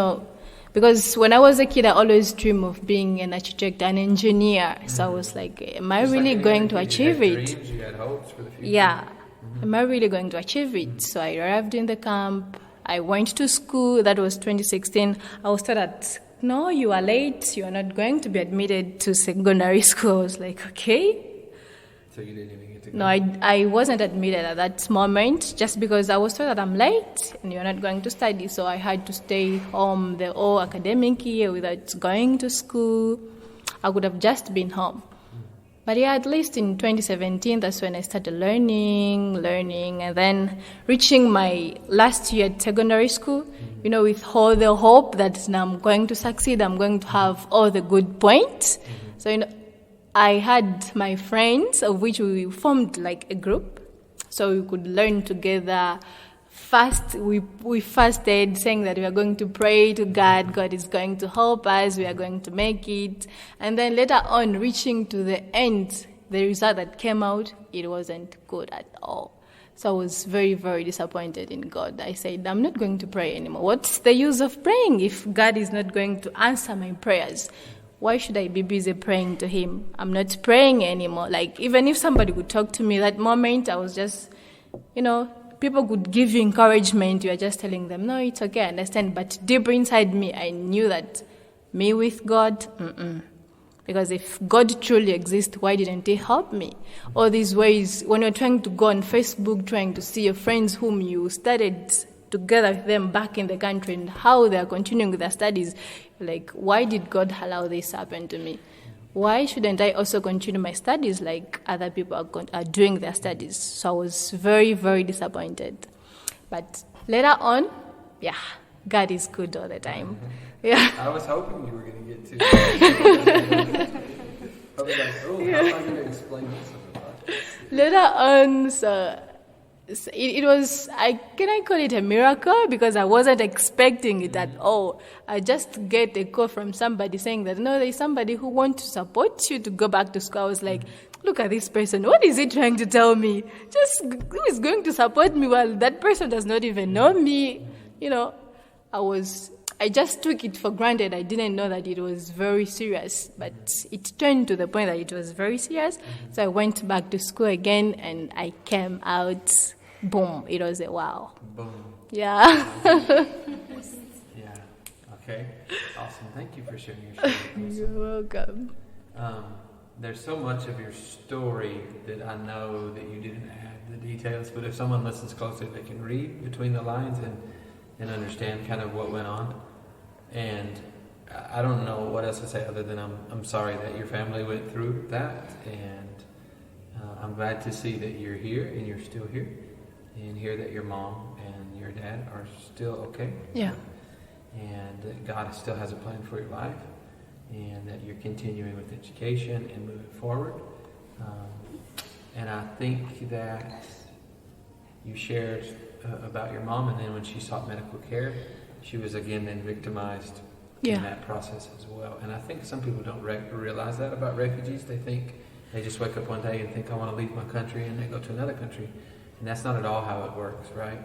because when I was a kid, I always dreamed of being an architect, an engineer. So I was like, am I really going to achieve it? Dreams, you had hopes for the future. Yeah. Am I really going to achieve it? So I arrived in the camp. I went to school. That was 2016. I was told that, no, you are late. You are not going to be admitted to secondary school. I was like, okay. So you didn't even get to go? No, I wasn't admitted at that moment just because I was told that I'm late and you're not going to study. So I had to stay home the whole academic year without going to school. I could have just been home. But yeah, at least in 2017, that's when I started learning, and then reaching my last year at secondary school, with all the hope that now I'm going to succeed, I'm going to have all the good points. So, I had my friends, of which we formed a group, so we could learn together. First, we fasted, saying that we are going to pray to God. God is going to help us. We are going to make it. And then later on, reaching to the end, the result that came out, it wasn't good at all. So I was very, very disappointed in God. I said, I'm not going to pray anymore. What's the use of praying if God is not going to answer my prayers? Why should I be busy praying to Him? I'm not praying anymore. Even if somebody would talk to me that moment, I was just, people could give you encouragement. You are just telling them, no, it's okay, I understand. But deep inside me, I knew that me with God, Because if God truly exists, why didn't He help me? All these ways, when you're trying to go on Facebook, trying to see your friends whom you studied together with them back in the country and how they are continuing with their studies, why did God allow this happen to me? Why shouldn't I also continue my studies like other people are doing their studies? So I was very, very disappointed. But later on, God is good all the time. Yeah. I was hoping you were going to get to that. I was like, how am I going to explain this? Later on, so it was, can I call it a miracle? Because I wasn't expecting it at all. I just get a call from somebody saying that, no, there's somebody who wants to support you to go back to school. I was like, look at this person. What is he trying to tell me? Who is going to support me while that person does not even know me? I just took it for granted. I didn't know that it was very serious, but it turned to the point that it was very serious. So I went back to school again, and I came out. Boom! It was a wow. Boom. Yeah. Yeah. Okay. Awesome. Thank you for sharing your story. You're welcome. There's so much of your story that I know that you didn't add the details, but if someone listens closely, they can read between the lines and understand kind of what went on. And I don't know what else to say other than I'm sorry that your family went through that, and I'm glad to see that you're here and you're still here, and hear that your mom and your dad are still okay. Yeah. And that God still has a plan for your life, and that you're continuing with education and moving forward. And I think that you shared about your mom, and then when she sought medical care, she was again then victimized in that process as well. And I think some people don't realize that about refugees. They think they just wake up one day and think, I want to leave my country, and they go to another country. And that's not at all how it works, right?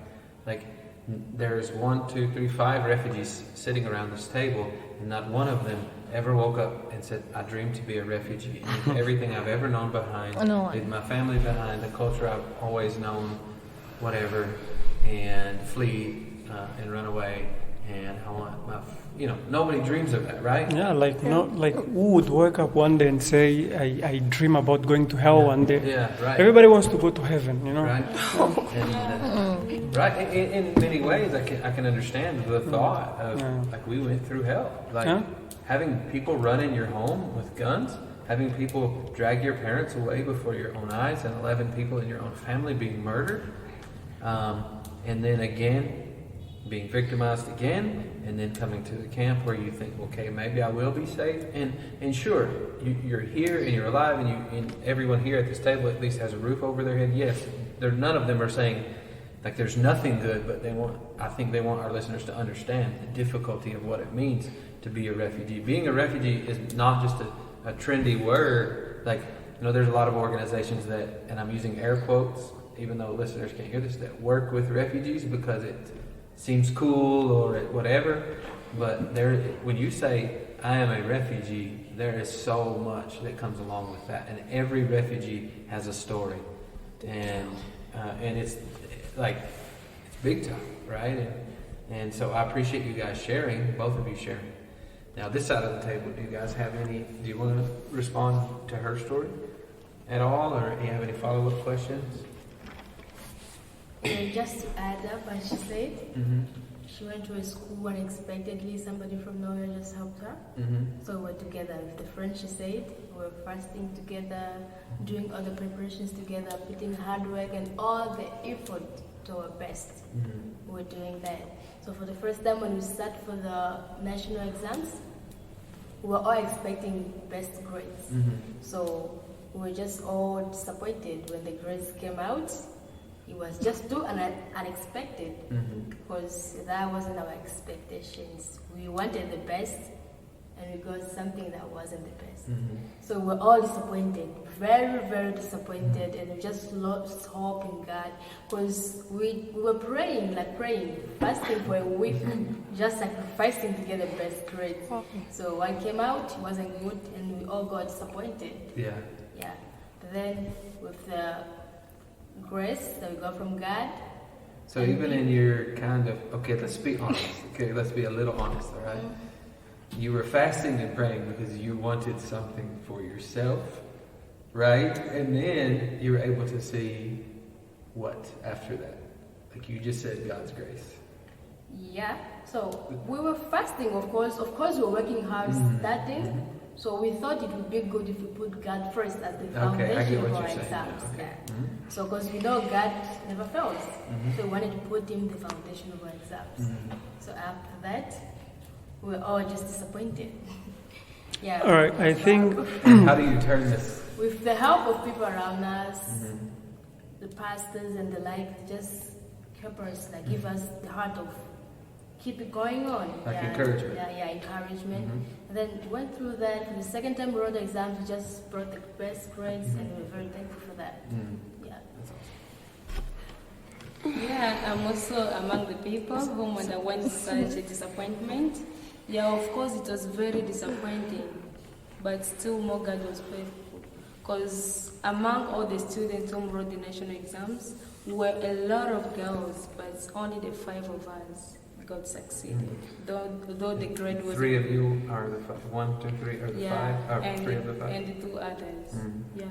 Like, there's 1, 2, 3, 5 refugees sitting around this table, and not one of them ever woke up and said, I dream to be a refugee. And leave everything I've ever known behind, leave my family behind, the culture I've always known, whatever, and flee and run away. And I want my, nobody dreams of that, right? Yeah, who would wake up one day and say, I dream about going to hell one day. Yeah, right. Everybody wants to go to heaven, Right. And, right. In many ways, I can understand the thought of, like, we went through hell. Like, having people run in your home with guns, having people drag your parents away before your own eyes, and 11 people in your own family being murdered. And then again, being victimized again, and then coming to the camp where you think, okay, maybe I will be safe. And sure, you're here and you're alive, and everyone here at this table at least has a roof over their head. Yes, none of them are saying like there's nothing good, but I think they want our listeners to understand the difficulty of what it means to be a refugee. Being a refugee is not just a trendy word. Like, there's a lot of organizations that, and I'm using air quotes, even though listeners can't hear this, that work with refugees because it seems cool or whatever. But when you say, I am a refugee, there is so much that comes along with that. And every refugee has a story. And it's big time, right? And so I appreciate you guys sharing, both of you sharing. Now, this side of the table, do you want to respond to her story at all, or do you have any follow-up questions? Just to add up what she said, she went to a school unexpectedly. Somebody from nowhere just helped her. So we were together with the friends, she said. We were fasting together, doing all the preparations together, putting hard work and all the effort to our best. We were doing that. So for the first time when we sat for the national exams, we were all expecting best grades. So we were just all disappointed when the grades came out. It was just too unexpected because that wasn't our expectations. We wanted the best and we got something that wasn't the best. So we're all disappointed, very, very disappointed, and we just lost hope in God because we were praying, fasting for a week, just sacrificing to get the best grades. So what came out wasn't good and we all got disappointed. Yeah. But then with the grace that we got from God. So even in your let's be honest. Okay, let's be a little honest, all right? You were fasting and praying because you wanted something for yourself, right? And then you were able to see what after that? Like you just said, God's grace. Yeah. So we were fasting, of course. Of course, we were working hard studying. So we thought it would be good if we put God first as the foundation of our exams. Okay. So because we know God never fails. So we wanted to put him the foundation of our exams. So after that, we were all just disappointed. Yeah. All right, I think... How do you turn this? With the help of people around us, the pastors and the like, just help us, give us the heart of keep it going on. Encouragement. Encouragement. And then went through that. For the second time we wrote the exams, we just brought the best grades, and we were very thankful for that. Yeah. Yeah, I'm also among the people who underwent such a disappointment. Yeah, of course it was very disappointing, but still more God was faithful. Because among all the students who wrote the national exams, we were a lot of girls, but only the 5 of us got succeeded. Though the grade was... 3 of you are the 5. 1, 2, 3 are the 5? Or and 3 of the 5? And the 2 others. Yeah.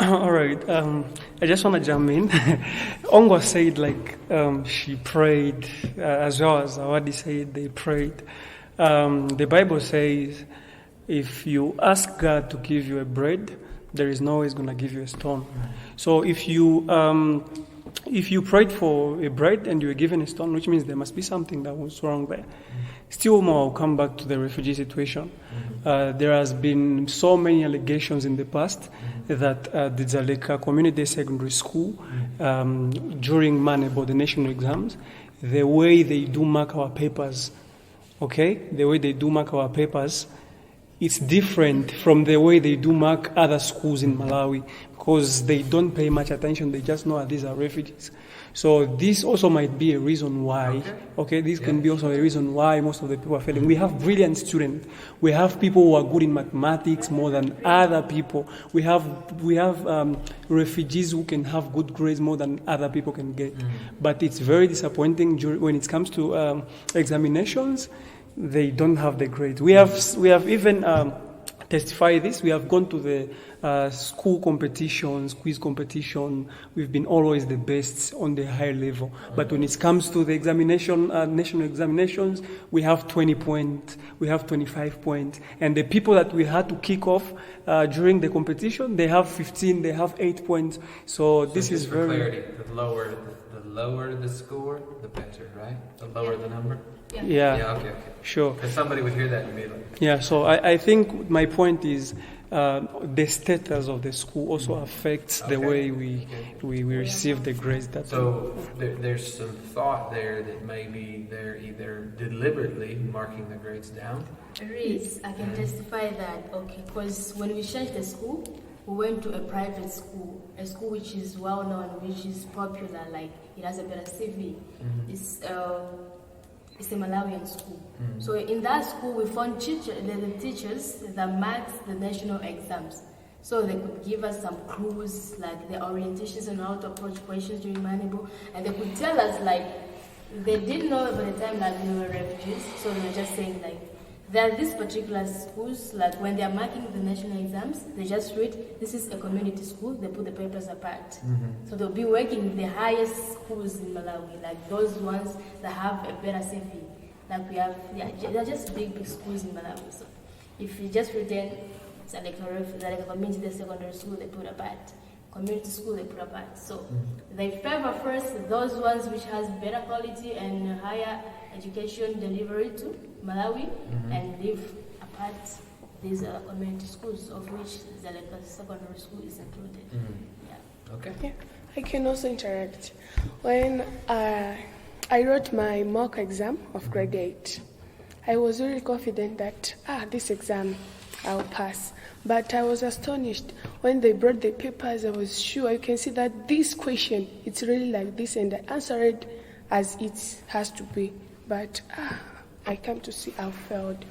All right, I just want to jump in. Ongwa said she prayed, as well as Awadi said they prayed. The Bible says if you ask God to give you a bread, there is no always going to give you a stone. So if you prayed for a bread and you were given a stone, which means there must be something that was wrong there. Still more, I'll come back to the refugee situation. There has been so many allegations in the past that the Dzaleka Community Secondary School, during Manebo, the national exams, the way they do mark our papers, it's different from the way they do mark other schools in Malawi, because they don't pay much attention. They just know that these are refugees. So this also might be a reason why, this can be also a reason why most of the people are failing. We have brilliant students. We have people who are good in mathematics more than other people. We have refugees who can have good grades more than other people can get. But it's very disappointing when it comes to examinations. They don't have the grades. We have even testified this. We have gone to the school competitions, quiz competition. We've been always the best on the high level. But when it comes to the examination, national examinations, we have 20 points, we have 25 points. And the people that we had to kick off during the competition, they have 15, they have 8 points. So this is very... clarity, the lower the score, the better, right? The lower the number? Yeah. Okay. Sure. Because somebody would hear that and be like... Yeah, so I think my point is the status of the school also affects the way we receive the grades. So there's some thought there that maybe they're either deliberately marking the grades down. Reese, I can testify that, because when we changed the school, we went to a private school, a school which is well known, which is popular, like it has a better CV. It's a Malawian school. So in that school, we found the teachers that marked the national exams. So they could give us some clues, like the orientations on how to approach questions during Manebo, and they could tell us, like, they didn't know by the time that we were refugees, so they were just saying, like, there are these particular schools, like when they are marking the national exams, they just read, this is a community school, they put the papers apart. So they'll be working with the highest schools in Malawi, like those ones that have a better CV. Like we have, they're just big schools in Malawi. So if you just return Dzaleka Community Secondary School, they put apart. Community school, they put apart. So they favor first those ones which has better quality and higher education delivery to Malawi, and leave apart these community schools, of which Dzaleka Secondary School is included. Yeah, I can also interact. When I wrote my mock exam of grade 8, I was really confident that this exam I'll pass. But I was astonished when they brought the papers. I was sure you can see that this question, it's really like this, and I answered as it has to be. But I come to see I failed.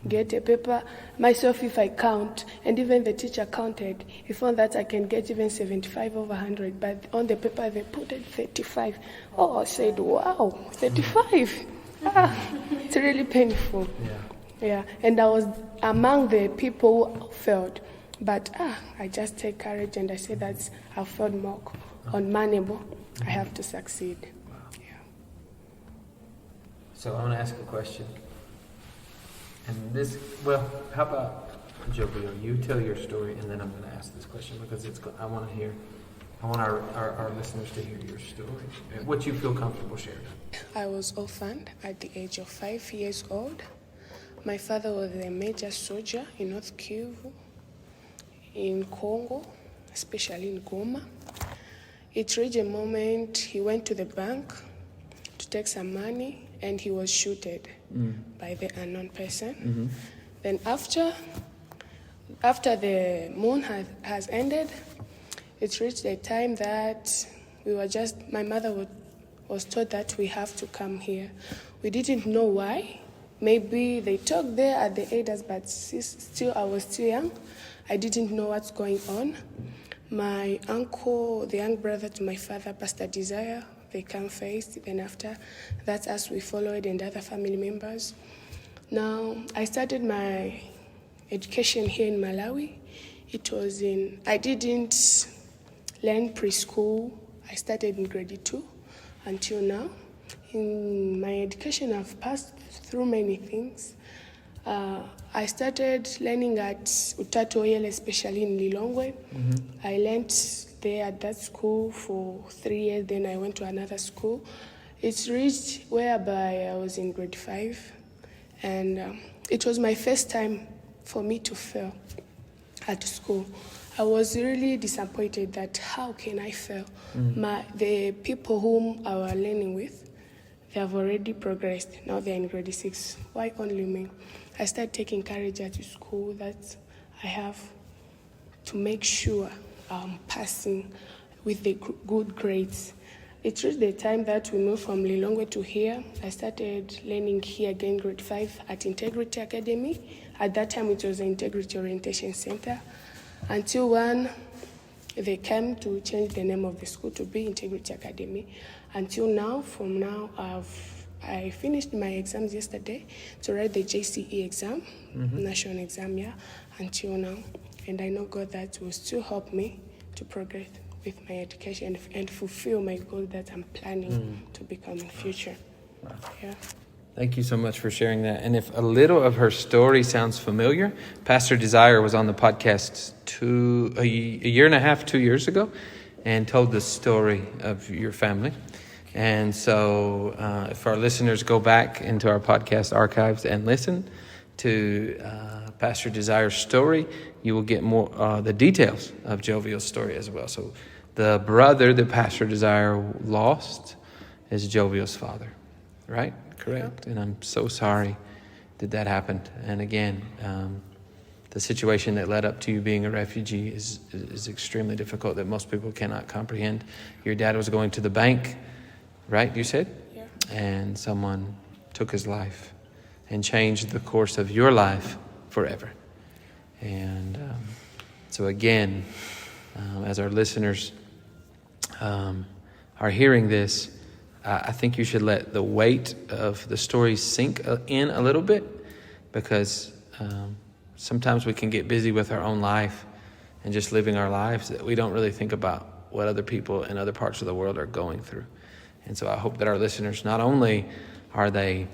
Get a paper myself if I count, and even the teacher counted. He found that I can get even 75 over 100, but on the paper they put it 35. I said, wow, 35. It's really painful. Yeah, and I was among the people who failed. But I just take courage and I say that I failed mock on Manebo. I have to succeed. So I want to ask a question. And this, how about, Jovio, you tell your story and then I'm going to ask this question because I want our listeners to hear your story. What you feel comfortable sharing. I was orphaned at the age of 5 years old. My father was a major soldier in North Kivu, in Congo, especially in Goma. It reached a moment he went to the bank to take some money and he was shooted by the unknown person. Then after the moon has ended, it reached a time that my mother was told that we have to come here. We didn't know why. Maybe they talked there at the elders, but I was still young. I didn't know what's going on. My uncle, the young brother to my father, Pastor Desire, they come first. Then after that's us, we followed, and other family members. Now, I started my education here in Malawi. I didn't learn preschool. I started in grade 2 until now. In my education, I've passed through many things. I started learning at Utatoyel, especially in Lilongwe. I learned there at that school for 3 years, then I went to another school. It's reached whereby I was in grade 5, and it was my first time for me to fail at school. I was really disappointed that how can I fail? The people whom I was learning with, they have already progressed. Now they're in grade 6. Why only me? I started taking courage at school that I have to make sure I'm passing with the good grades. It reached the time that we moved from Lilongwe to here. I started learning here again, grade 5, at Integrity Academy. At that time, it was the Integrity Orientation Center. Until when they came to change the name of the school to be Integrity Academy. Until now, from now, I finished my exams yesterday to write the JCE exam, national exam, until now. And I know God that will still help me to progress with my education and fulfill my goal that I'm planning to become in future. Wow. Yeah. Thank you so much for sharing that. And if a little of her story sounds familiar, Pastor Desire was on the podcast a year and a half, 2 years ago, and told the story of your family. And so if our listeners go back into our podcast archives and listen to Pastor Desire's story, you will get more the details of Jovial's story as well. So the brother that Pastor Desire lost is Jovial's father, right? Correct. And I'm so sorry that happened. And again, the situation that led up to you being a refugee is extremely difficult that most people cannot comprehend. Your dad was going to the bank, right? You said? Yeah. And someone took his life and changed the course of your life forever. And so again, as our listeners are hearing this, I think you should let the weight of the story sink in a little bit, because sometimes we can get busy with our own life and just living our lives that we don't really think about what other people in other parts of the world are going through. And so I hope that our listeners, not only are they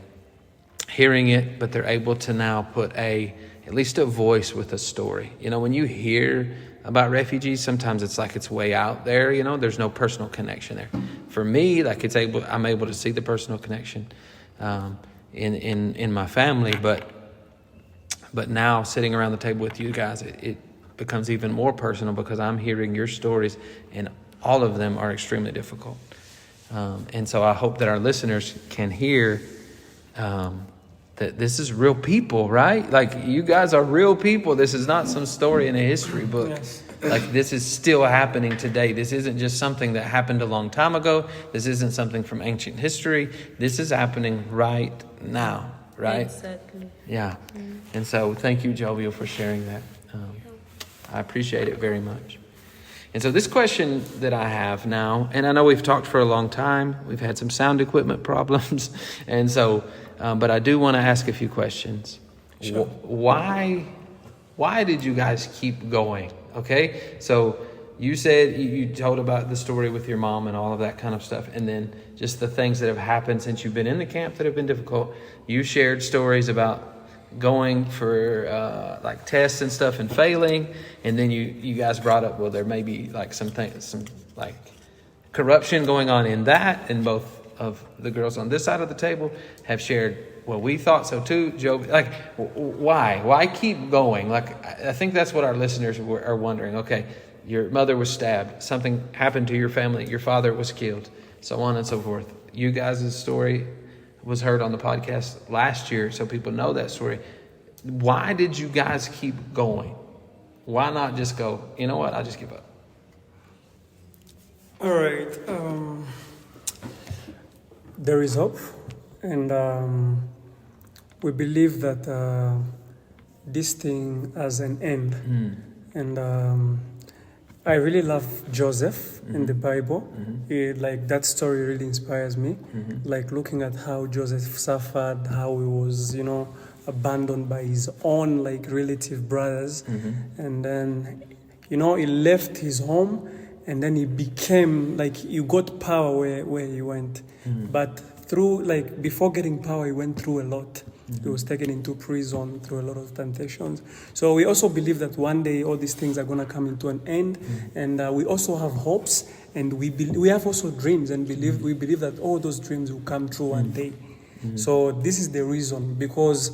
hearing it, but they're able to now put at least a voice with a story. You know, when you hear about refugees, sometimes it's like it's way out there, you know, there's no personal connection there. For me, like I'm able to see the personal connection in my family, but now sitting around the table with you guys, it becomes even more personal because I'm hearing your stories, and all of them are extremely difficult. And so I hope that our listeners can hear that this is real people, right? Like, you guys are real people. This is not some story in a history book. Yes. Like, this is still happening today. This isn't just something that happened a long time ago. This isn't something from ancient history. This is happening right now, right? Exactly. Yeah. And so thank you, Jovial, for sharing that. I appreciate it very much. And so this question that I have now, and I know we've talked for a long time. We've had some sound equipment problems. And so, but I do want to ask a few questions. Sure. Why did you guys keep going? Okay. So you said you told about the story with your mom and all of that kind of stuff. And then just the things that have happened since you've been in the camp that have been difficult. You shared stories about going for like tests and stuff and failing, and then you guys brought up, well, there may be like some like corruption going on in that, and both of the girls on this side of the table have shared, well, we thought so too, Joe. Like, why keep going? Like, I think that's what our listeners are wondering. Okay, your mother was stabbed, something happened to your family, your father was killed, so on and so forth. You guys' story was heard on the podcast last year, so people know that story. Why did you guys keep going? Why not just go, you know what, I'll just give up? All right. There is hope, and we believe that this thing has an end. And I really love Joseph in the Bible. Like, that story really inspires me. Like, looking at how Joseph suffered, how he was, you know, abandoned by his own like relative brothers, and then, you know, he left his home, and then he became like, he got power where he went. But through, like, before getting power, he went through a lot. He was taken into prison through a lot of temptations. So we also believe that one day all these things are going to come into an end. And we also have hopes, and we have also dreams, and we believe that all those dreams will come true one day. So this is the reason, because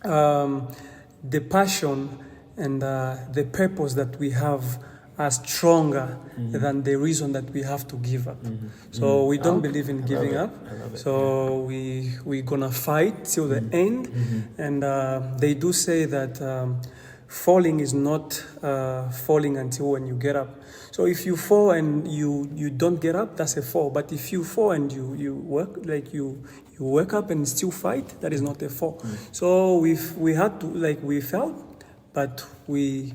the passion and the purpose that we have are stronger than the reason that we have to give up. So we don't believe in giving up. So we're gonna fight till the end. And they do say that falling is not falling until when you get up. So if you fall and you don't get up, that's a fall. But if you fall and you wake up and still fight, that is not a fall. So we fell, but we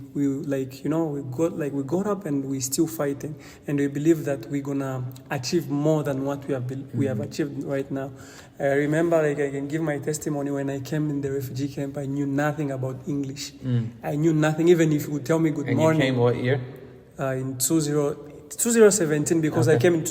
got up and we still fighting, and we believe that we're gonna achieve more than what we have achieved right now. I remember, I can give my testimony. When I came in the refugee camp, I knew nothing about English. I knew nothing, even if you would tell me good morning. And you came what year? In 2017, because I came in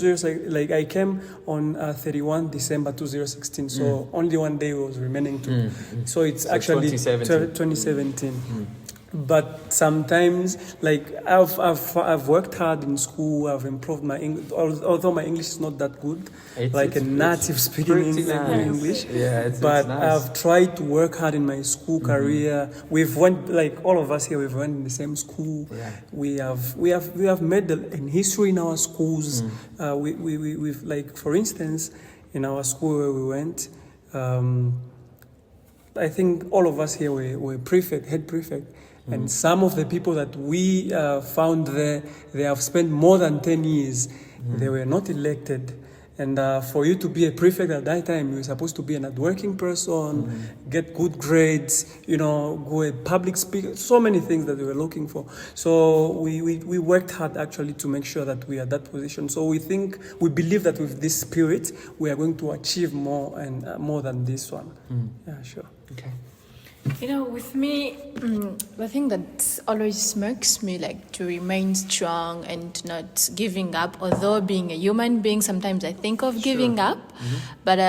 I came on 31 December 2016. So only one day was remaining to. So it's actually 2017. But sometimes, I've worked hard in school. I've improved my English, although my English is not that good, a native speaking English. Yeah, but nice. I've tried to work hard in my school career. We've went, all of us here, we've went in the same school. Yeah. We have made an history in our schools. We've for instance, in our school where we went, I think all of us here were head prefect. And some of the people that we found there, they have spent more than 10 years. They were not elected. And for you to be a prefect at that time, you're supposed to be an hardworking person, get good grades, go a public speaker, so many things that we were looking for. So we worked hard actually to make sure that we are at that position. So we believe that with this spirit, we are going to achieve more and more than this one. Yeah, sure. Okay. With me, the thing that always makes me to remain strong and not giving up, although being a human being, sometimes I think of giving up. But,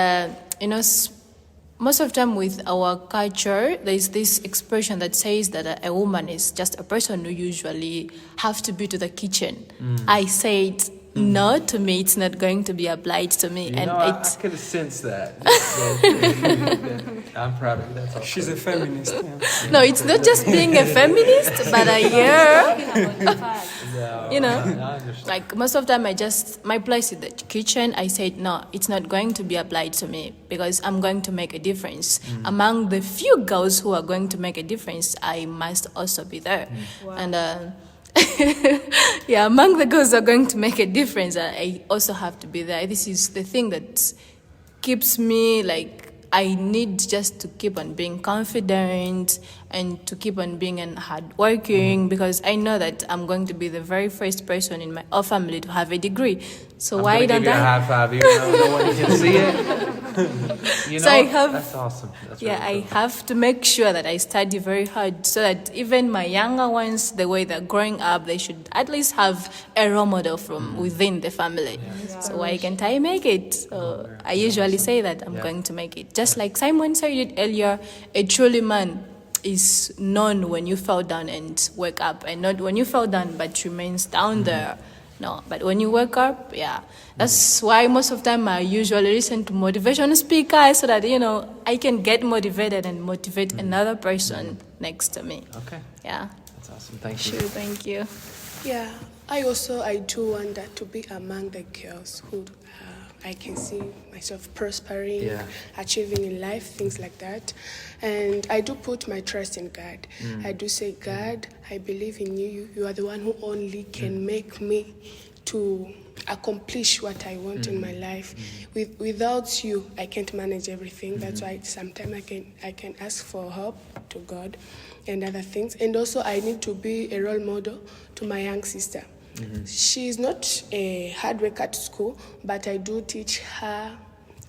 most of the time with our culture, there's this expression that says that a woman is just a person who usually have to be to the kitchen. I said, no, to me, it's not going to be applied to me. I could have sensed that. I'm proud of you. That's all. She's a feminist. Yeah. No, it's not just being a feminist, but most of the time my place is the kitchen. I said, no, it's not going to be applied to me because I'm going to make a difference. Among the few girls who are going to make a difference, I must also be there. Wow. And among the girls who are going to make a difference, I also have to be there. This is the thing that keeps me I need just to keep on being confident and to keep on being hardworking because I know that I'm going to be the very first person in my family to have a degree. So why don't I? I'm going to give you a high five, even though no one can see it. That's awesome. That's really I cool. have to make sure that I study very hard so that even my younger ones, the way they're growing up, they should at least have a role model from within the family. Yeah. So why can't I make it? So I usually say that I'm going to make it. Just like Simon said it earlier, a truly man is known when you fall down and wake up, and not when you fall down but remains down there. No, but when you wake up, that's why most of the time I usually listen to motivational speakers so that, I can get motivated and motivate another person next to me. Okay. Yeah. That's awesome. Thank you. Sure, thank you. Yeah, I do want that to be among the girls who I can see myself prospering, achieving in life, things like that. And I do put my trust in God. I do say, God, I believe in you. You are the one who only can make me to accomplish what I want in my life. Without you, I can't manage everything. That's why sometimes I can ask for help to God and other things. And also I need to be a role model to my young sister. She's not a hard worker at school, but I do teach her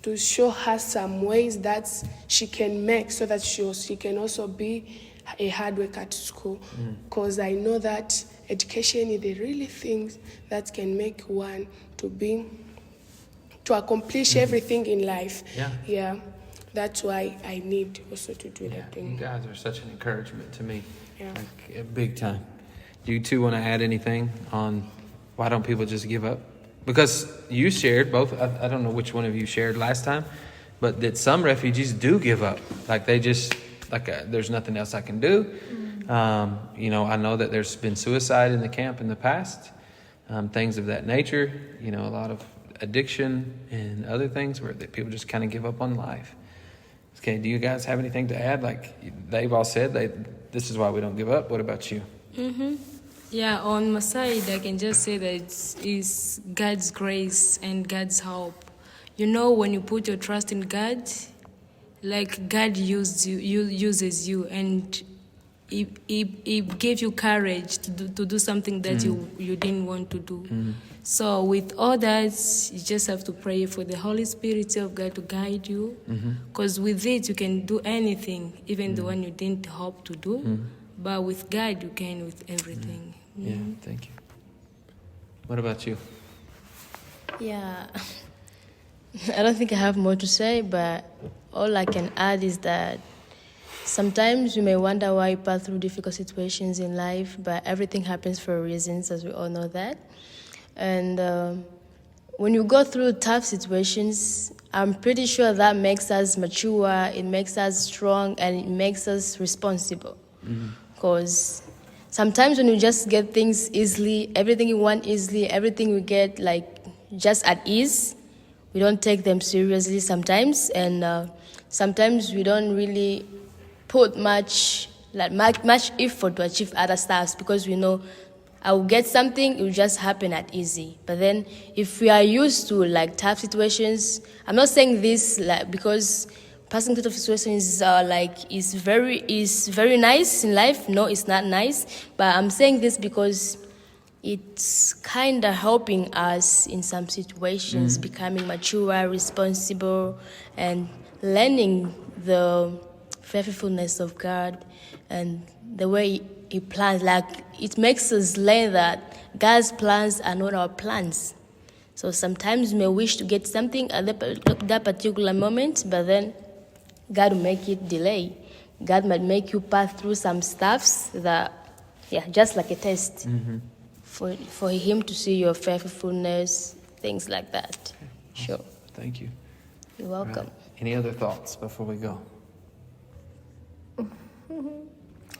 to show her some ways that she can make so that she can also be a hard worker at school. Because I know that education is the really things that can make one to accomplish everything in life. Yeah. That's why I need also to do Yeah, that you thing. guys are such an encouragement to me. Yeah. Like, big time. Do you two want to add anything on why don't people just give up? Because you shared both, I don't know which one of you shared last time, but that some refugees do give up. Like they just, there's nothing else I can do. I know that there's been suicide in the camp in the past, things of that nature, a lot of addiction and other things where people just kind of give up on life. Okay, do you guys have anything to add? Like they've all said, this is why we don't give up. What about you? Mm-hmm. Yeah, on my side, I can just say that it's God's grace and God's help. When you put your trust in God, like God uses you, and He gave you courage to do something that you didn't want to do. Mm-hmm. So with all that, you just have to pray for the Holy Spirit of God to guide you, because with it you can do anything, even the one you didn't hope to do. But with God, you can with everything. Yeah, thank you. What about you? Yeah, I don't think I have more to say, but all I can add is that sometimes you may wonder why you pass through difficult situations in life, but everything happens for reasons, as we all know that. And when you go through tough situations, I'm pretty sure that makes us mature, it makes us strong, and it makes us responsible. Because sometimes when you just get things easily, everything you want easily, everything we get just at ease, we don't take them seriously sometimes, and sometimes we don't really put much effort to achieve other stuff, because we know I will get something, it will just happen at easy. But then if we are used to tough situations, I'm not saying this because passing through tough situations is very nice in life. No, it's not nice. But I'm saying this because it's kind of helping us in some situations, becoming mature, responsible, and learning the faithfulness of God and the way He plans. It makes us learn that God's plans are not our plans. So sometimes we may wish to get something at that particular moment, but then God will make it delay. God might make you pass through some stuffs that, just like a test, for Him to see your faithfulness, things like that. Sure. Thank you. You're welcome. Right. Any other thoughts before we go?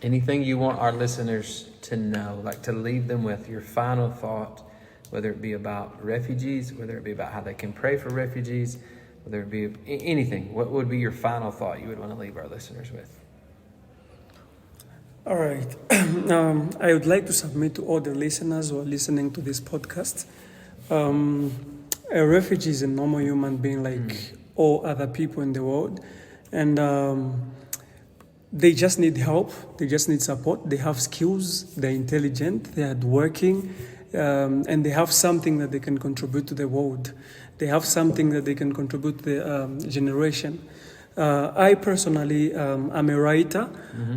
Anything you want our listeners to know, to leave them with, your final thought, whether it be about refugees, whether it be about how they can pray for refugees, whether it be anything, what would be your final thought you would want to leave our listeners with? All right. I would like to submit to all the listeners who are listening to this podcast. A refugee is a normal human being like all other people in the world. And they just need help. They just need support. They have skills. They're intelligent. They're hardworking. And they have something that they can contribute to the world. They have something that they can contribute to the generation. I personally am a writer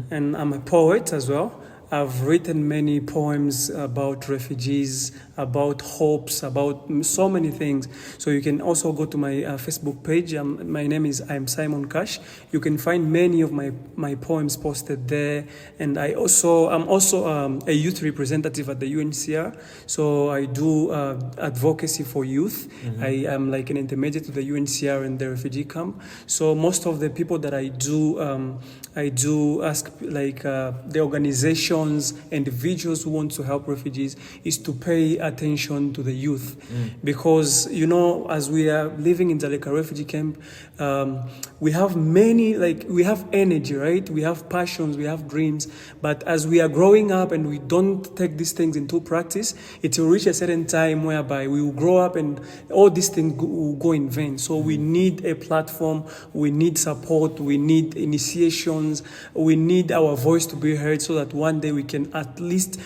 and I'm a poet as well. I've written many poems about refugees, about hopes, about so many things. So you can also go to my Facebook page. My name is I'm Simon Cash. You can find many of my poems posted there. And I'm also a youth representative at the UNHCR. So I do advocacy for youth. I am like an intermediate to the UNHCR and the refugee camp. So most of the people that I do ask the organizations, individuals who want to help refugees, is to pay attention to the youth. Because, as we are living in Dzaleka Refugee Camp, we have we have energy, right? We have passions, we have dreams. But as we are growing up and we don't take these things into practice, it will reach a certain time whereby we will grow up and all these things will go in vain. So we need a platform, we need support, we need initiations, we need our voice to be heard so that one day we can at least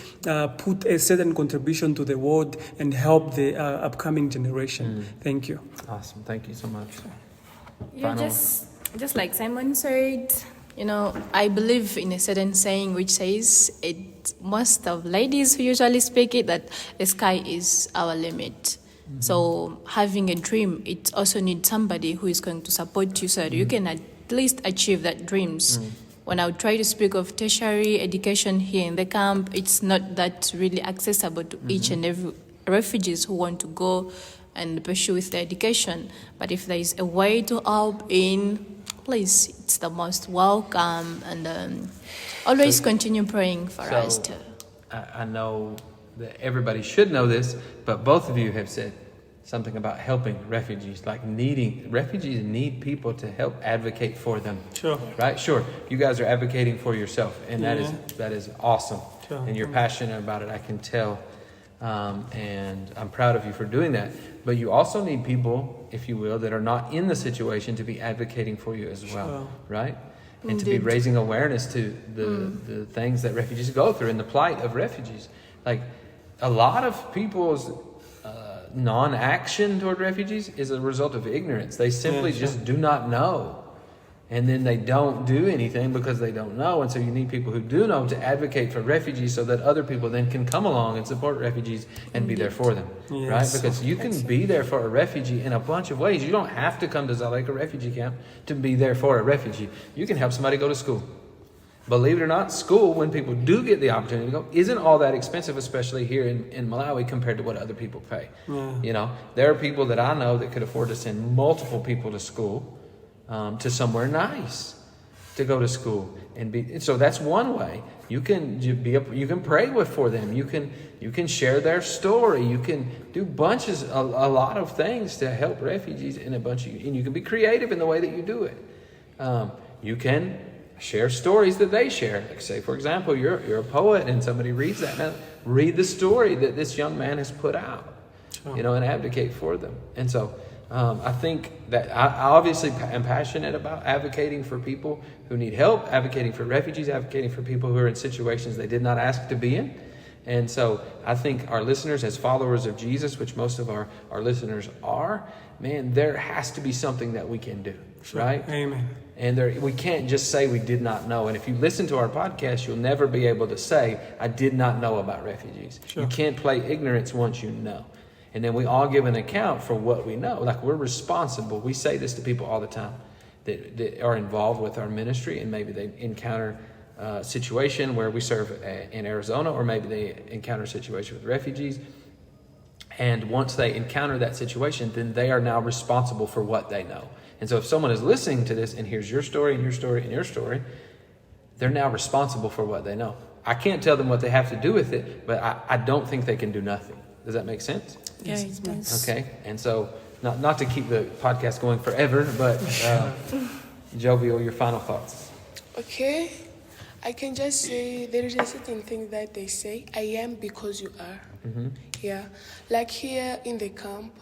put a certain contribution to the world and help the upcoming generation. Thank you. Awesome. Thank you so much. Yeah, just like Simon said, I believe in a certain saying which says, most of ladies who usually speak it, that the sky is our limit. So having a dream, it also needs somebody who is going to support you so that you can at least achieve that dreams. When I would try to speak of tertiary education here in the camp, it's not that really accessible to each and every refugees who want to go and pursue with their education. But if there is a way to help in, please, it's the most welcome, and always continue praying for us too. I know that everybody should know this, but both of you have said something about helping refugees, like refugees need people to help advocate for them. Sure. Right? Sure. You guys are advocating for yourself, and that is awesome. Sure. And you're passionate about it, I can tell. And I'm proud of you for doing that. But you also need people, if you will, that are not in the situation to be advocating for you as well. Sure. Right? And to be raising awareness to the things that refugees go through and the plight of refugees. Like, a lot of people's non-action toward refugees is a result of ignorance. They simply just do not know. And then they don't do anything because they don't know. And so you need people who do know to advocate for refugees so that other people then can come along and support refugees and be there for them. Yes. Right? Because you can be there for a refugee in a bunch of ways. You don't have to come to Dzaleka Refugee Camp to be there for a refugee. You can help somebody go to school. Believe it or not, school, when people do get the opportunity to go, isn't all that expensive, especially here in Malawi compared to what other people pay. You know, there are people that I know that could afford to send multiple people to school, to somewhere nice to go to school and be. So that's one way. You can you can pray for them. You can share their story. You can do a lot of things to help refugees and you can be creative in the way that you do it. You can share stories that they share. Like, say, for example, you're a poet and somebody reads that. Now, read the story that this young man has put out, and advocate for them. And so I think that I obviously am passionate about advocating for people who need help, advocating for refugees, advocating for people who are in situations they did not ask to be in. And so I think our listeners, as followers of Jesus, which most of our listeners are, man, there has to be something that we can do, right? Amen. And we can't just say we did not know. And if you listen to our podcast, you'll never be able to say, I did not know about refugees. You can't play ignorance once you know. And then we all give an account for what we know. Like, we're responsible. We say this to people all the time that are involved with our ministry, and maybe they encounter a situation where we serve in Arizona, or maybe they encounter a situation with refugees. And once they encounter that situation, then they are now responsible for what they know. And so if someone is listening to this and hears your story and your story and your story, they're now responsible for what they know. I can't tell them what they have to do with it, but I don't think they can do nothing. Does that make sense? Yeah, it does. Okay. And so not to keep the podcast going forever, but Jovial, your final thoughts. Okay. I can just say there is a certain thing that they say, I am because you are. Mm-hmm. Yeah. Like here in the camp,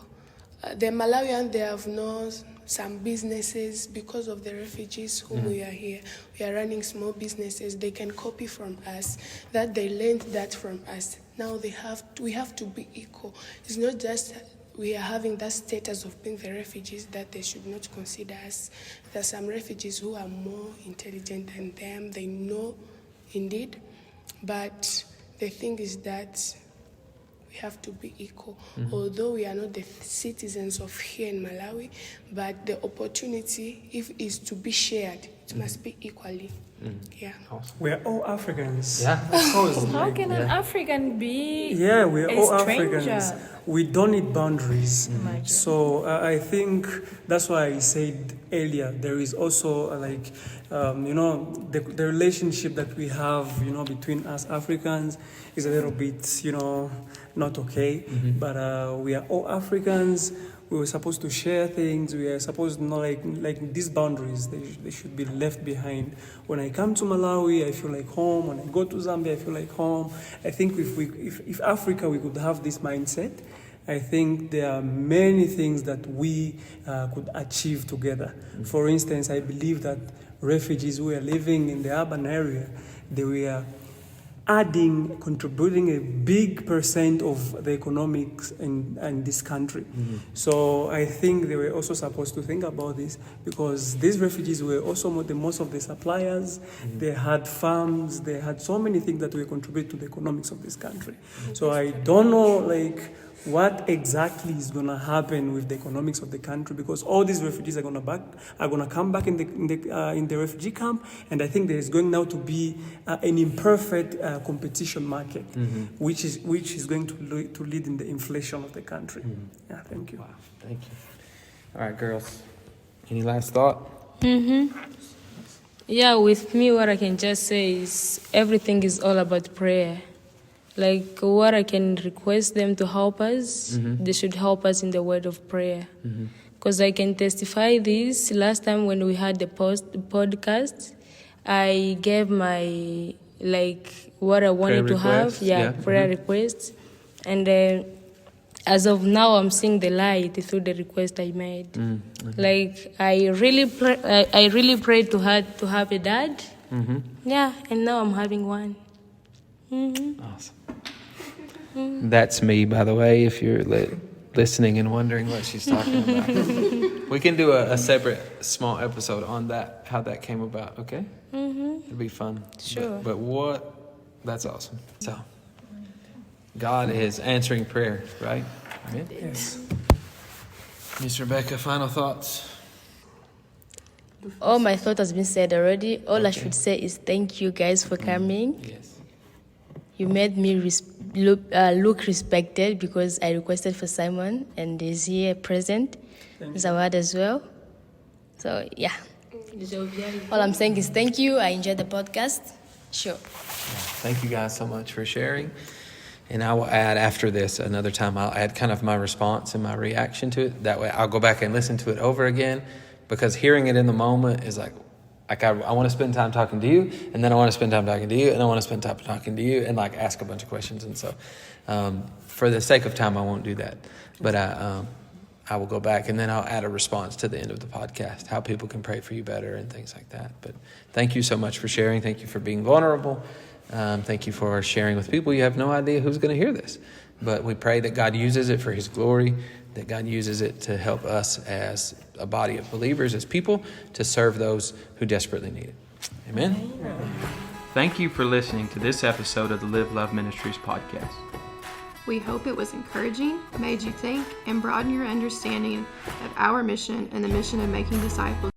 the Malawians, they have known some businesses because of the refugees who we are here. We are running small businesses. They can copy from us. That they learned that from us. Now we have to be equal. It's not just we are having that status of being the refugees that they should not consider us. There are some refugees who are more intelligent than them. They know indeed. But the thing is that we have to be equal. Although we are not the citizens of here in Malawi, but the opportunity, if is to be shared, it must be equally. Yeah. Awesome. We are all Africans. Yeah. Of course. How can an African be Yeah, we are all stranger? Africans. We don't need boundaries. So I think that's why I said earlier, there is also the relationship that we have, between us Africans is a little bit, not okay. But we are all Africans. We were supposed to share things. We are supposed not like these boundaries. They should be left behind. When I come to Malawi, I feel like home. When I go to Zambia, I feel like home. I think if Africa we could have this mindset, I think there are many things that we could achieve together. For instance, I believe that refugees who are living in the urban area, they were contributing a big percent of the economics in this country. So I think they were also supposed to think about this, because these refugees were also most of the suppliers. They had farms, they had so many things that will contribute to the economics of this country. So I don't know what exactly is going to happen with the economics of the country, because all these refugees are going to come back in the refugee camp, and I think there is going now to be an imperfect competition market, which is going to lead in the inflation of the country. Yeah, thank you. Wow, thank you. All right, girls, any last thought? Yeah, with me, what I can just say is everything is all about prayer. Like, what I can request them to help us, they should help us in the word of prayer. Because I can testify this. Last time when we had the podcast, I gave my, what I wanted to have. Yeah, prayer requests. And as of now, I'm seeing the light through the request I made. Like, I really prayed to have a dad. Yeah, and now I'm having one. Awesome. That's me, by the way, if you're listening and wondering what she's talking about. We can do a separate small episode on that, how that came about, okay? It'll be fun. Sure. But that's awesome. So, God is answering prayer, right? Amen? Yes. Miss Rebecca, final thoughts? All my thought has been said already. All I should say is thank you guys for coming. Yes. You made me look respected because I requested for Simon and he's here present. Zawad as well. So, yeah. All I'm saying is thank you. I enjoyed the podcast. Sure. Thank you guys so much for sharing. And I will add after this, another time, I'll add kind of my response and my reaction to it. That way I'll go back and listen to it over again, because hearing it in the moment is like I want to spend time talking to you, and then I want to spend time talking to you, and I want to spend time talking to you, and ask a bunch of questions. And so for the sake of time, I won't do that. But I will go back, and then I'll add a response to the end of the podcast, how people can pray for you better and things like that. But thank you so much for sharing. Thank you for being vulnerable. Thank you for sharing with people. You have no idea who's going to hear this. But we pray that God uses it for his glory, that God uses it to help us as a body of believers, as people, to serve those who desperately need it. Amen? Thank you for listening to this episode of the Live Love Ministries podcast. We hope it was encouraging, made you think, and broadened your understanding of our mission and the mission of making disciples.